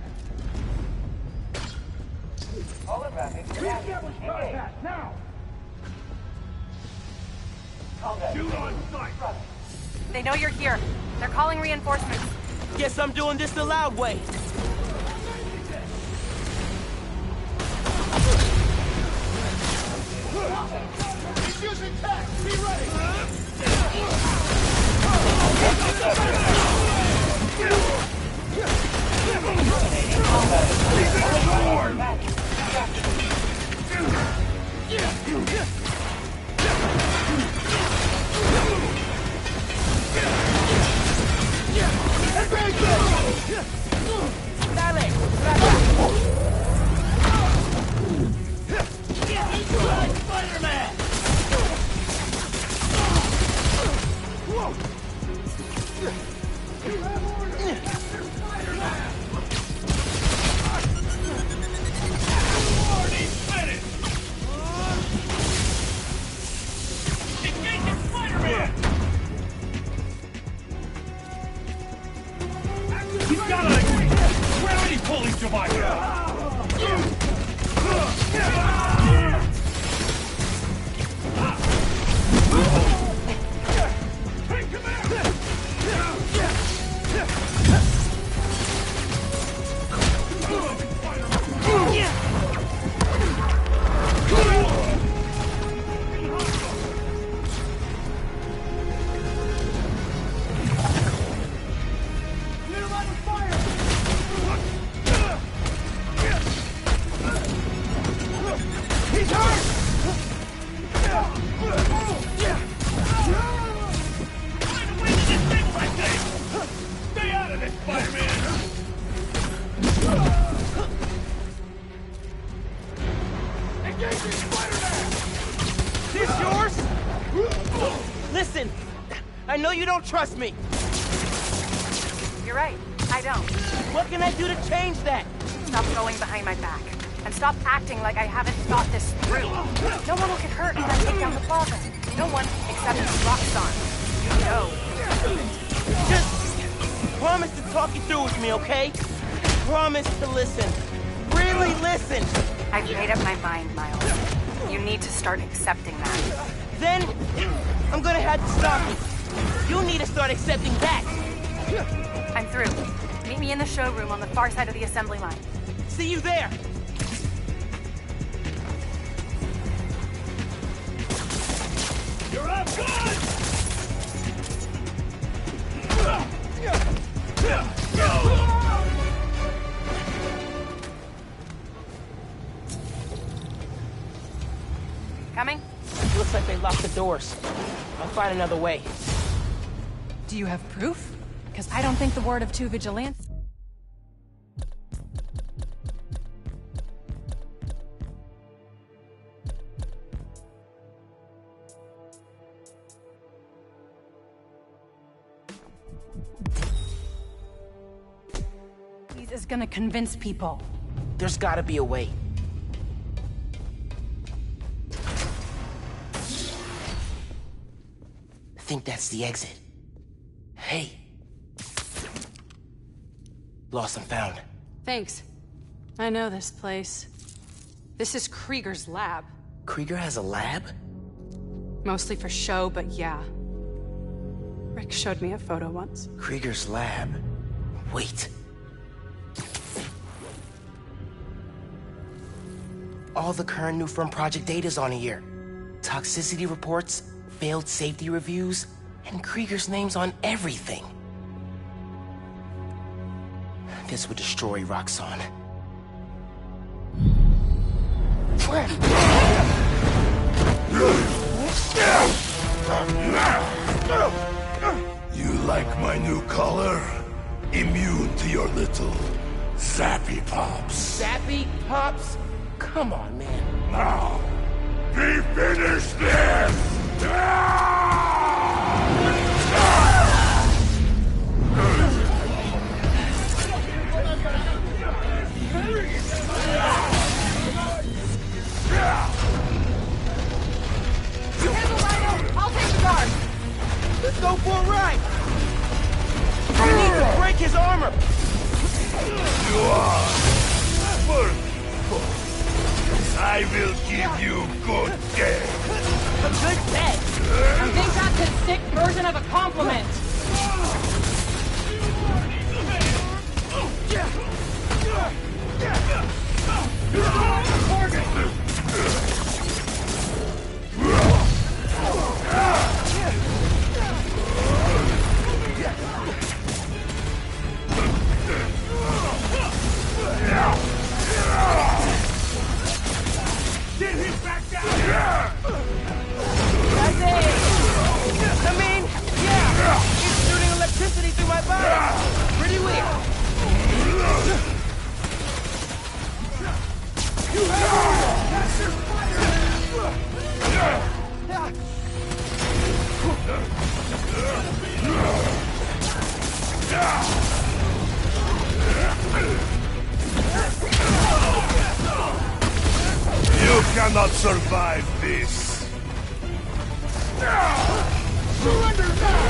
Holographic. Reestablish contact, now! Shoot on sight! They know you're here. They're calling reinforcements. Guess I'm doing this the loud way. He's using tech! Be ready! Spider-Man! Whoa! You have orders! Spider-Man! He's finished! Engaging Spider-Man! He's got an idea! Gravity pulling device! Listen, I know you don't trust me. You're right. I don't. What can I do to change that? Stop going behind my back. And stop acting like I haven't thought this through. No one will get hurt if I take down the plaza. No one except Roxxon. You know. Just promise to talk it through with me, okay? Promise to listen. Really listen. I've made up my mind, Miles. You need to start accepting that. Then, I'm gonna have to stop you. You need to start accepting that. I'm through. Meet me in the showroom on the far side of the assembly line. See you there. You're outgunned! Coming? Looks like they locked the doors. I'll find another way. Do you have proof? Because I don't think the word of two vigilantes... is gonna convince people. There's gotta be a way. I think that's the exit. Hey. Lost and found. Thanks. I know this place. This is Krieger's lab. Krieger has a lab? Mostly for show, but yeah. Rick showed me a photo once. Krieger's lab. Wait. All the current new firm project data's on here. Toxicity reports, failed safety reviews, and Krieger's name's on everything. This would destroy Roxxon. You like my new color? Immune to your little zappy pops. Zappy Pops? Come on, man. Now, we finish this! You handle Rhino, I'll take the guard. Let's go for a ride! We need to break his armor! You are working. I will give you good day. A good day? I think that's his sick version of a compliment. Get him back down! That's it! I mean, yeah! It's shooting electricity through my body! Pretty weird! You have that's your You cannot survive this. Surrender now!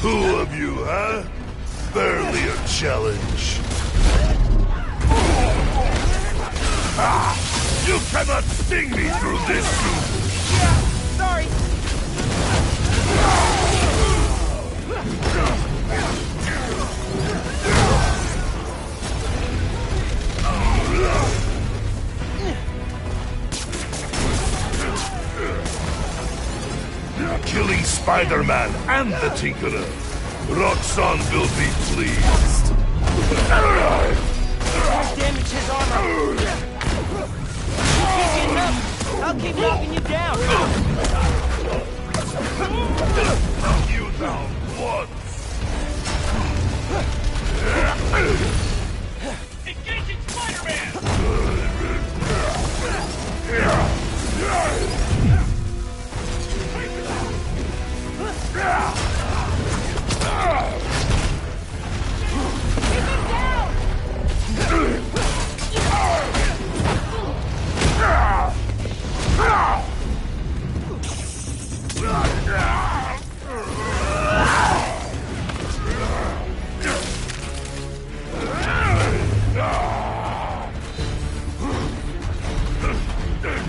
Who of you, huh? Barely a challenge. You cannot sting me through this suit! Yeah, sorry! Killing Spiderman and the Tinkerer. Roxxon will be pleased. Damage his armor! Keep getting up! I'll keep knocking you down! You down once! Engaging Spider-Man!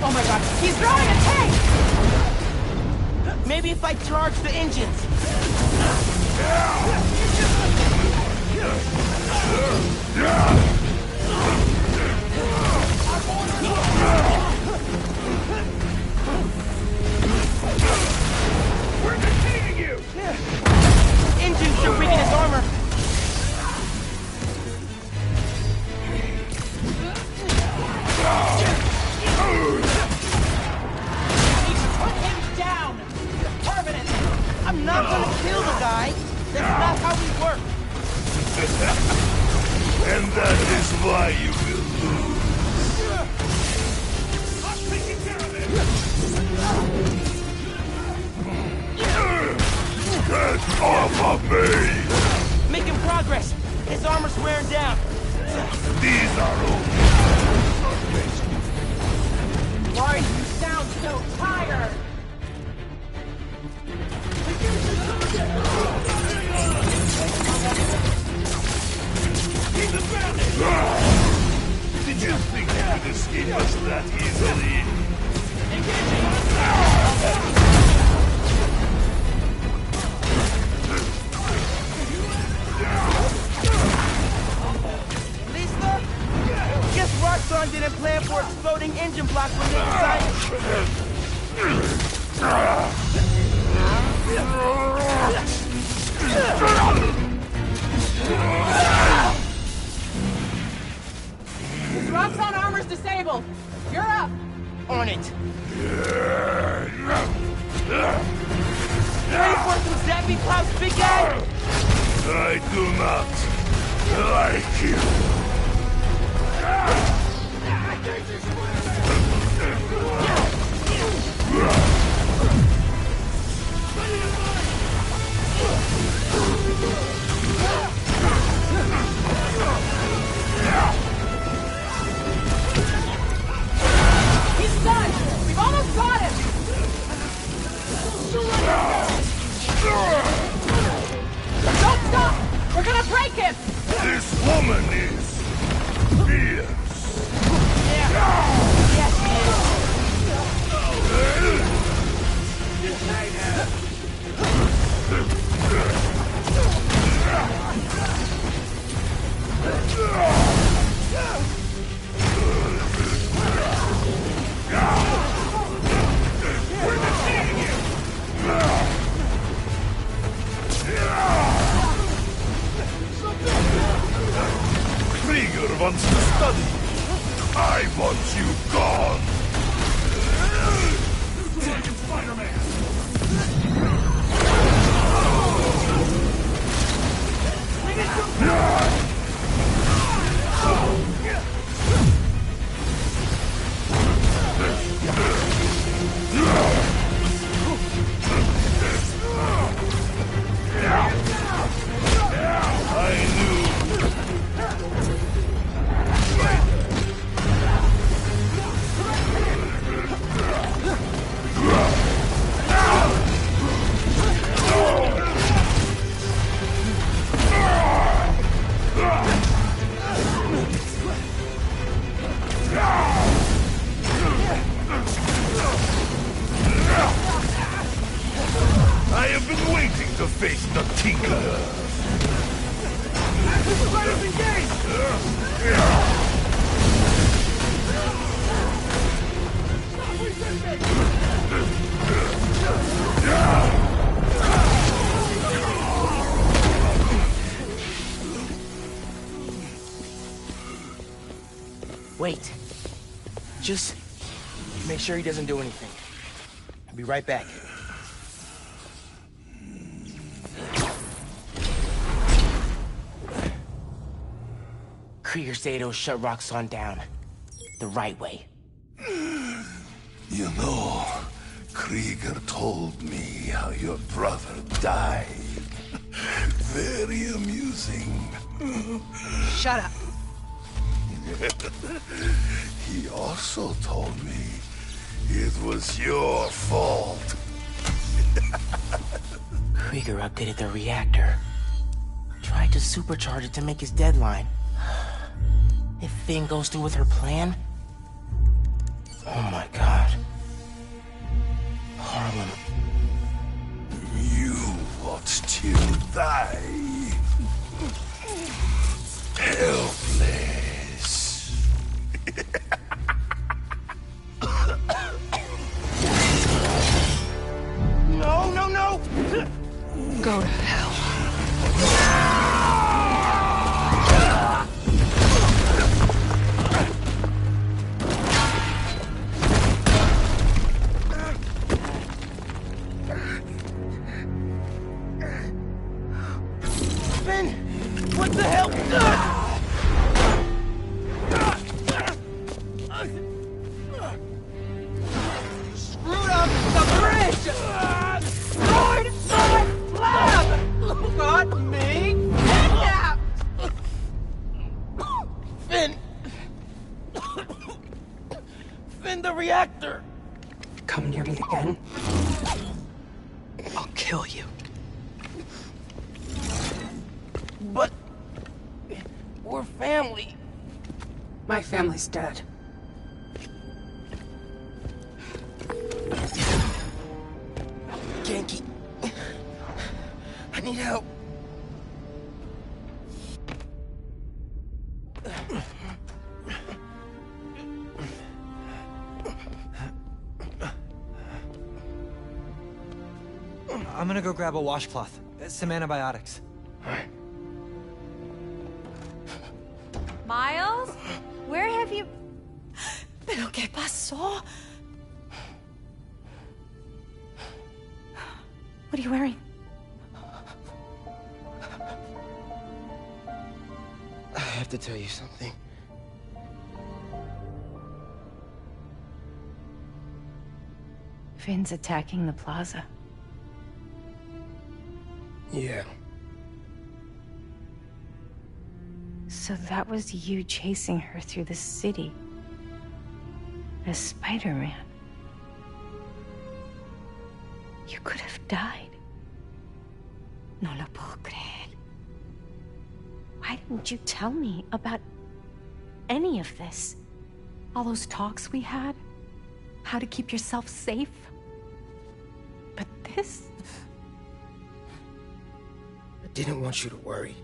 Oh my god, he's drawing a tank! Maybe if I charge the engines. We're defeating you! Engines should weaken his armor. Put him down! Permanently! I'm not gonna kill the guy. That's not how we work. And that is why you will lose. I'm taking care of it! Get off of me! Making progress. His armor's wearing down. These are all. Why do you sound so tired? Did you think you could escape us that easily? Lisa? Guess Roxxon didn't plan for exploding engine blocks when they designed His Roxxon armor's disabled. You're up. on it. Ready for some zappy clouds, big guy? I do not like you. have been waiting to face the Tinker. Spider's engaged! Wait. Just make sure he doesn't do anything. I'll be right back. Krieger Zato shut Roxxon down. The right way. You know, Krieger told me how your brother died. Very amusing. Shut up. He also told me it was your fault. Krieger updated the reactor. Tried to supercharge it to make his deadline. If Finn goes through with her plan... Oh my god. Harlem. You watched him die. Helpless. No, no, no! Go to hell. Finn! What the hell? Screwed up the bridge! Destroyed my lab! Got me kidnapped! Finn! Finn, the reactor! Come near me again. I'll kill you. But... we're family. My family's dead. Genki. I need help. I'm gonna go grab a washcloth. Some antibiotics. Miles? Where have you... ¿Pero qué pasó? What are you wearing? I have to tell you something. Finn's attacking the plaza. Yeah. So that was you chasing her through the city. As Spider-Man. You could have died. No lo puedo creer. Why didn't you tell me about any of this? All those talks we had? How to keep yourself safe? But this? I didn't want you to worry.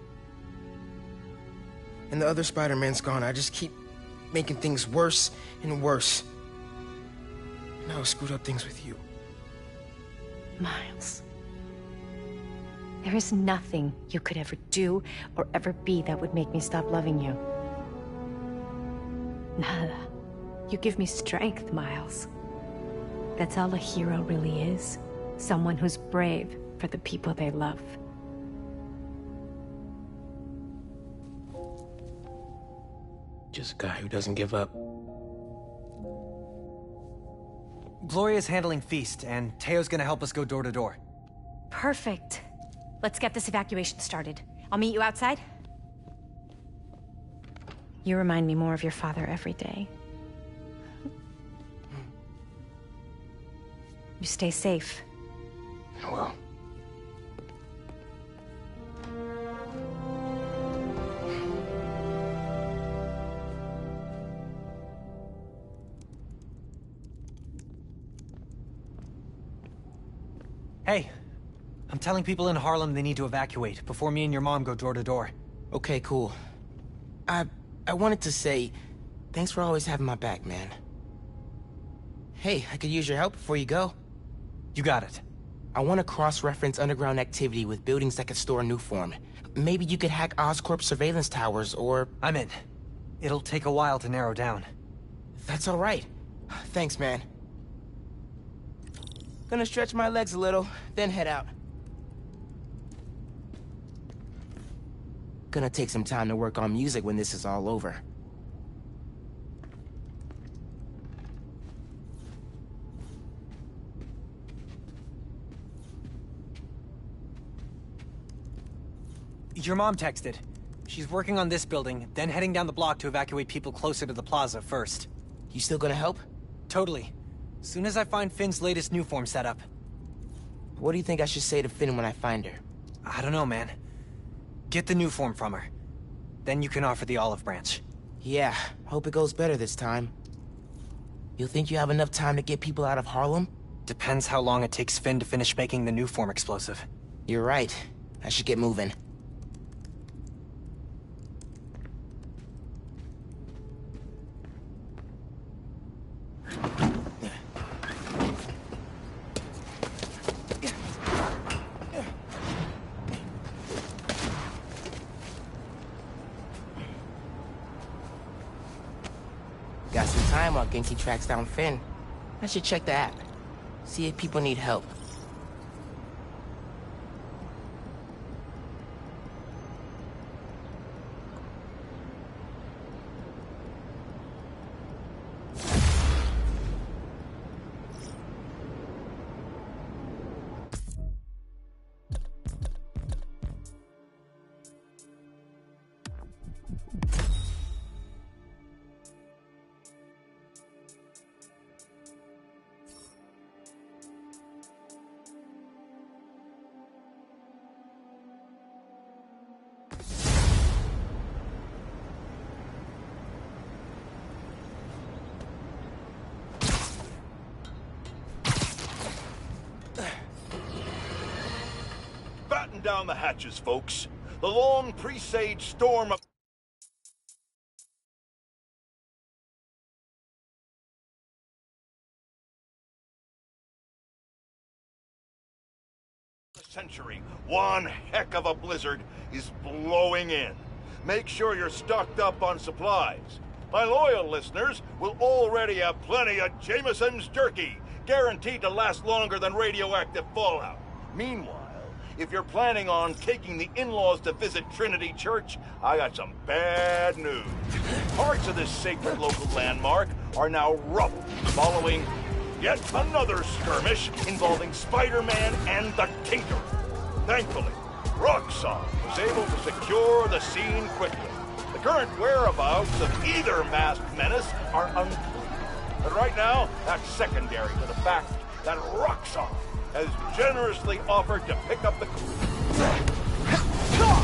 And the other Spider-Man's gone. I just keep making things worse and worse. Now I screwed up things with you. Miles. There is nothing you could ever do or ever be that would make me stop loving you. Nada. You give me strength, Miles. That's all a hero really is. Someone who's brave for the people they love. Just a guy who doesn't give up. Gloria's handling Feast, and Teo's gonna help us go door to door. Perfect. Let's get this evacuation started. I'll meet you outside. You remind me more of your father every day. You stay safe. Well. Hey, I'm telling people in Harlem they need to evacuate before me and your mom go door to door. Okay, cool. I wanted to say, thanks for always having my back, man. Hey, I could use your help before you go. You got it. I want to cross-reference underground activity with buildings that could store Nuform. Maybe you could hack Oscorp surveillance towers, or... I'm in. It'll take a while to narrow down. That's all right. Thanks, man. Gonna stretch my legs a little, then head out. Gonna take some time to work on music when this is all over. Your mom texted. She's working on this building, then heading down the block to evacuate people closer to the plaza first. You still gonna help? Totally. Soon as I find Finn's latest Nuform setup. What do you think I should say to Finn when I find her? I don't know, man. Get the Nuform from her. Then you can offer the olive branch. Yeah, hope it goes better this time. You think you have enough time to get people out of Harlem? Depends how long it takes Finn to finish making the Nuform explosive. You're right. I should get moving. Got some time while Genki tracks down Finn. I should check the app. See if people need help. Batten down the hatches, folks. The long presaged storm of the century, one heck of a blizzard, is blowing in. Make sure you're stocked up on supplies. My loyal listeners will already have plenty of Jameson's jerky, guaranteed to last longer than radioactive fallout. Meanwhile, if you're planning on taking the in-laws to visit Trinity Church, I got some bad news. Parts of this sacred local landmark are now rubble, following yet another skirmish involving Spider-Man and the Tinker. Thankfully, Roxxon was able to secure the scene quickly. The current whereabouts of either masked menace are unclear. But right now, that's secondary to the fact that Roxxon has generously offered to pick up the crew.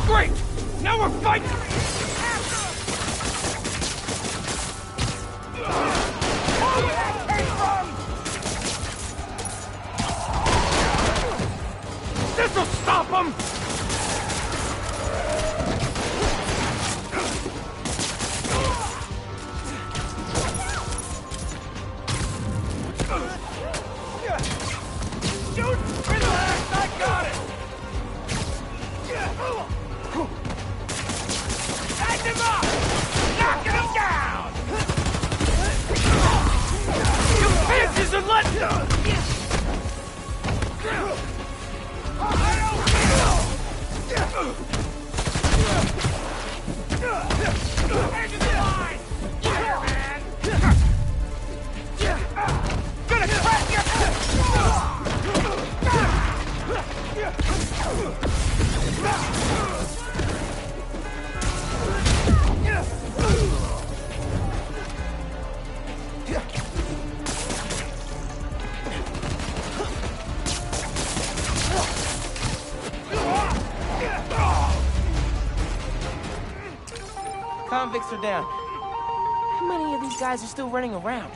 Great! Now we're fighting! Oh, where that came from! This'll stop them! Shoot! Relax! I got it! Back him up! Knocking him down! You bitches are letting them! End of the line! Here, man! Gonna crack your... Convicts are down. How many of these guys are still running around?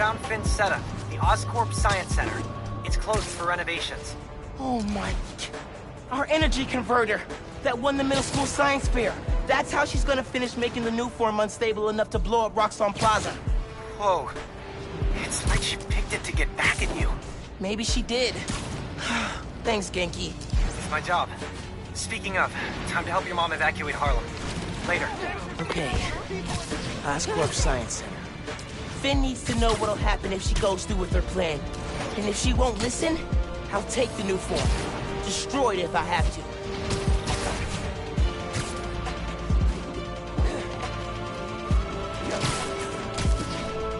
found Finn's setup, the Oscorp Science Center. It's closed for renovations. Oh my... Our energy converter that won the middle school science fair. That's how she's gonna finish making the new form unstable enough to blow up Roxxon Plaza. Whoa. It's like she picked it to get back at you. Maybe she did. Thanks, Genki. It's my job. Speaking of, time to help your mom evacuate Harlem. Later. Okay. Oscorp Science Center. Finn needs to know what'll happen if she goes through with her plan. And if she won't listen, I'll take the new form. Destroy it if I have to.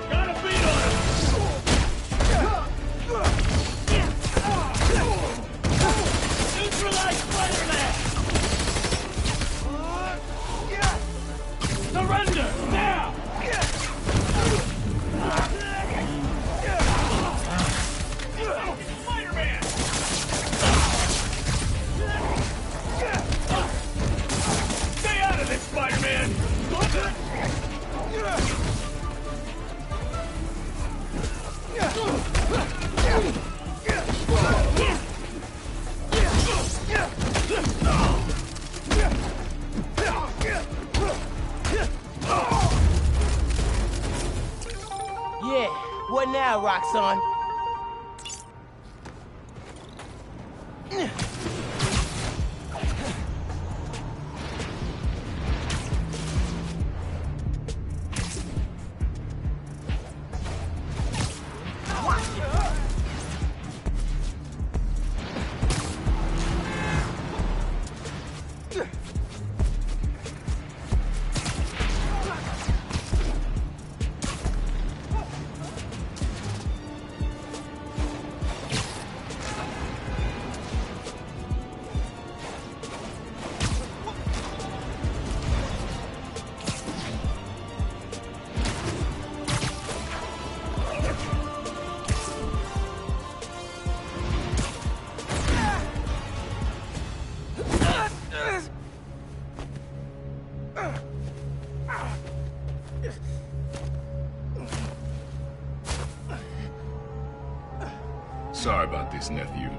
Got a beat on him! Neutralize Spiderman! Surrender, now! Spider-Man! Stay out of this, Spider-Man! Yeah, what now, Roxxon? Sorry about this, nephew.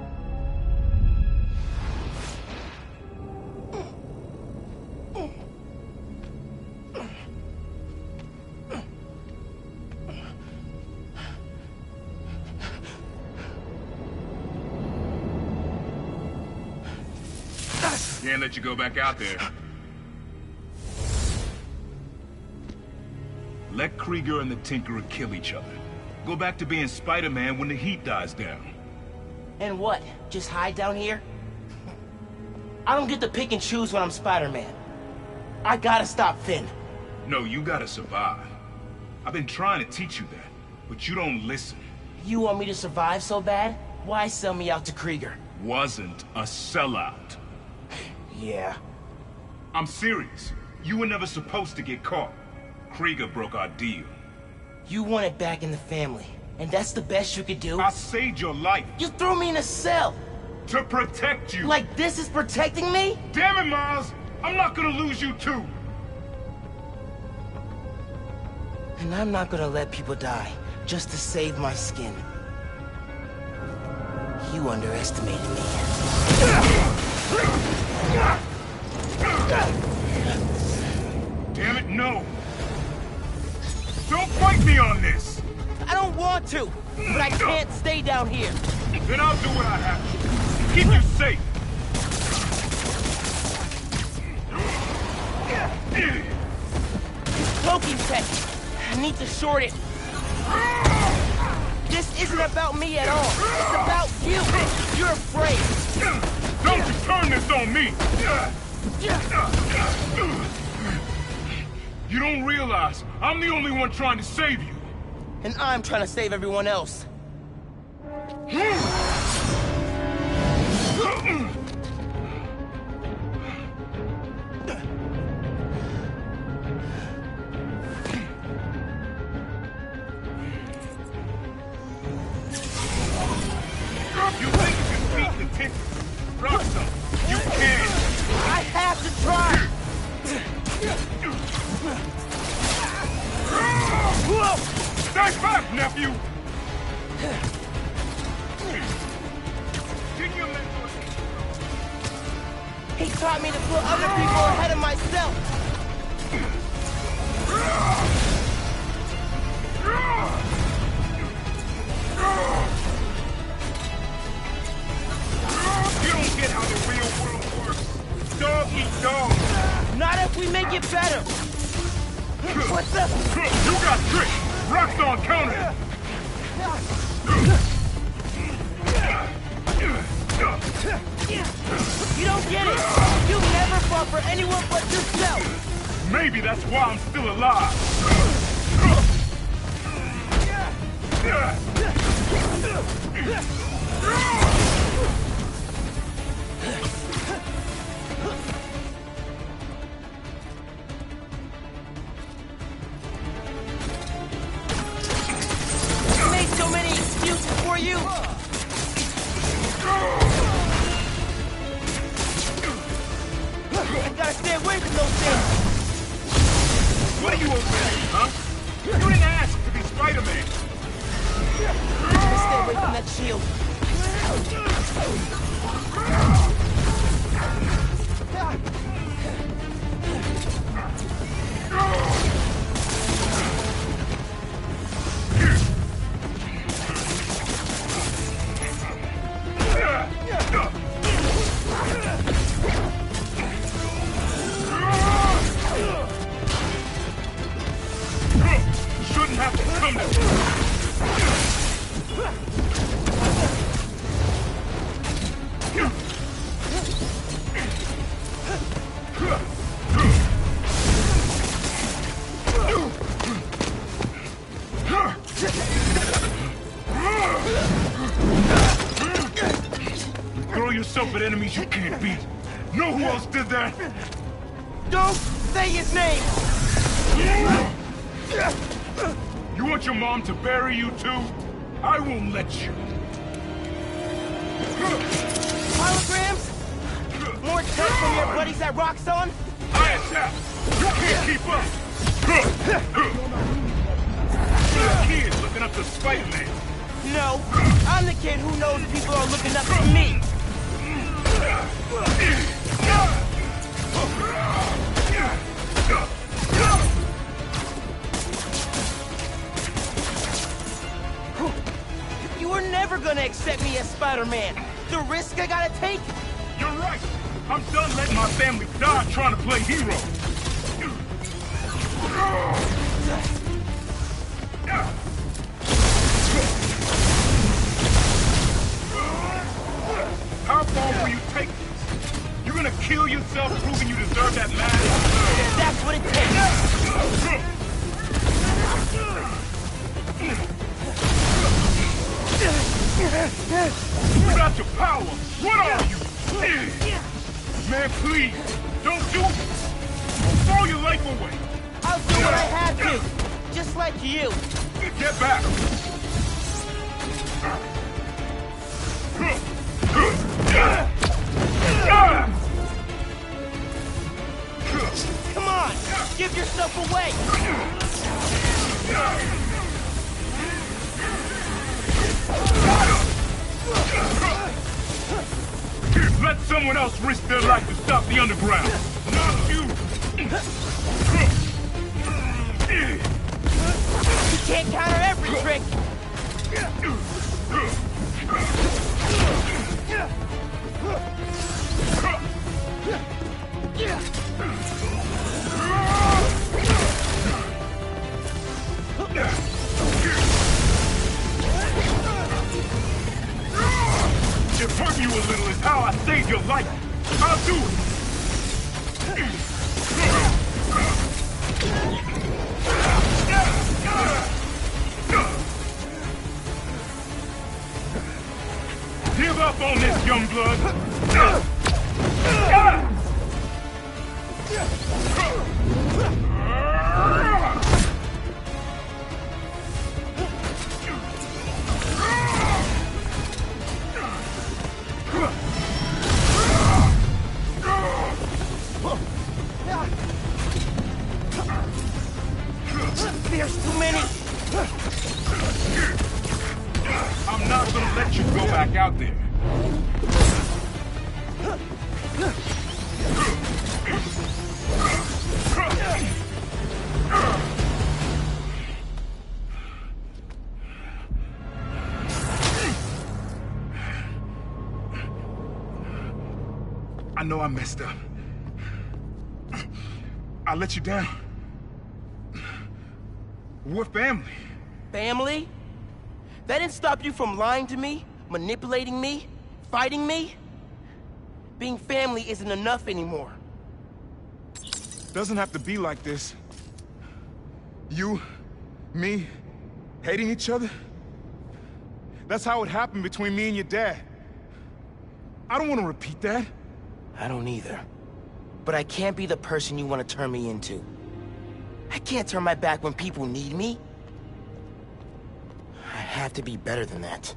Can't let you go back out there. Let Krieger and the Tinkerer kill each other. Go back to being Spider-Man when the heat dies down. And what? Just hide down here? I don't get to pick and choose when I'm Spider-Man. I gotta stop Finn. No, you gotta survive. I've been trying to teach you that, but you don't listen. You want me to survive so bad? Why sell me out to Krieger? Wasn't a sellout. Yeah. I'm serious. You were never supposed to get caught. Krieger broke our deal. You want it back in the family, and that's the best you could do? I saved your life. You threw me in a cell! To protect you! Like this is protecting me? Damn it, Miles! I'm not gonna lose you too! And I'm not gonna let people die, just to save my skin. You underestimated me. Damn it, no! Don't fight me on this! I don't want to, but I can't stay down here. Then I'll do what I have to. Keep you safe. Cloaking tech. I need to short it. This isn't about me at all. It's about you. You're afraid. Don't you turn this on me! You don't realize I'm the only one trying to save you. And I'm trying to save everyone else. You think you can beat the ticket? Roxxon, you can! I have to try! Stay back, nephew! He taught me to put other people ahead of myself. You don't get how the real world works. Dog eat dog. Not if we make it better. What's up? You got tricked. Rock's on counter. You don't get it. You never fought for anyone but yourself. Maybe that's why I'm still alive. I made so many excuses for you. I gotta stay away from those things. What are you over there, huh? You didn't ask to be Spiderman. Stay away from that shield. Shouldn't have to come to Throw yourself at enemies you can't beat. Know who else did that? Don't say his name! You want your mom to bury you too? I won't let you. Holograms? More tech from your buddies at Roxxon? I attack! You can't keep up! You're a kid looking up to Spiderman. No, I'm the kid who knows people are looking up to me. You were never gonna accept me as Spider-Man. The risk I gotta take? You're right. I'm done letting my family die trying to play hero. How far will you take this? You're gonna kill yourself proving you deserve that mask? Yeah, that's what it takes. Without your power, what are you? Man, please, don't do it. I'll throw your life away. I'll do what I have to, just like you. Get back. Come on, give yourself away. Let someone else risk their life to stop the underground. Not you. You can't counter every trick. If hurting you a little is how I saved your life, I'll do it. Give up on this, young blood. There's too many. back out there. I know I messed up. I let you down. We're family. Family? That didn't stop you from lying to me, manipulating me, fighting me? Being family isn't enough anymore. Doesn't have to be like this. You, me, hating each other? That's how it happened between me and your dad. I don't want to repeat that. I don't either. But I can't be the person you want to turn me into. I can't turn my back when people need me. I have to be better than that.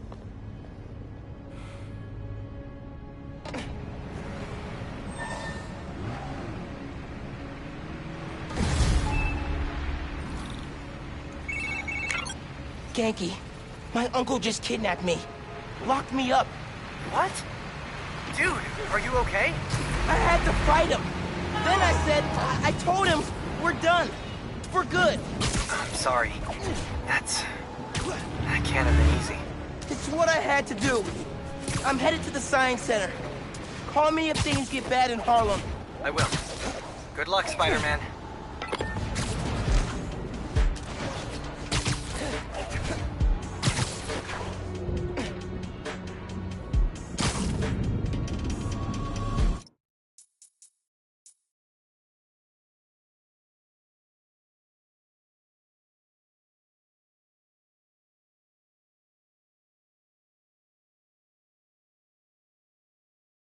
Genki, my uncle just kidnapped me. Locked me up. What? Dude, are you okay? I had to fight him. Then I said, I told him, we're done. For good. I'm sorry. That can't have been easy. It's what I had to do. I'm headed to the Science Center. Call me if things get bad in Harlem. I will. Good luck, Spider-Man.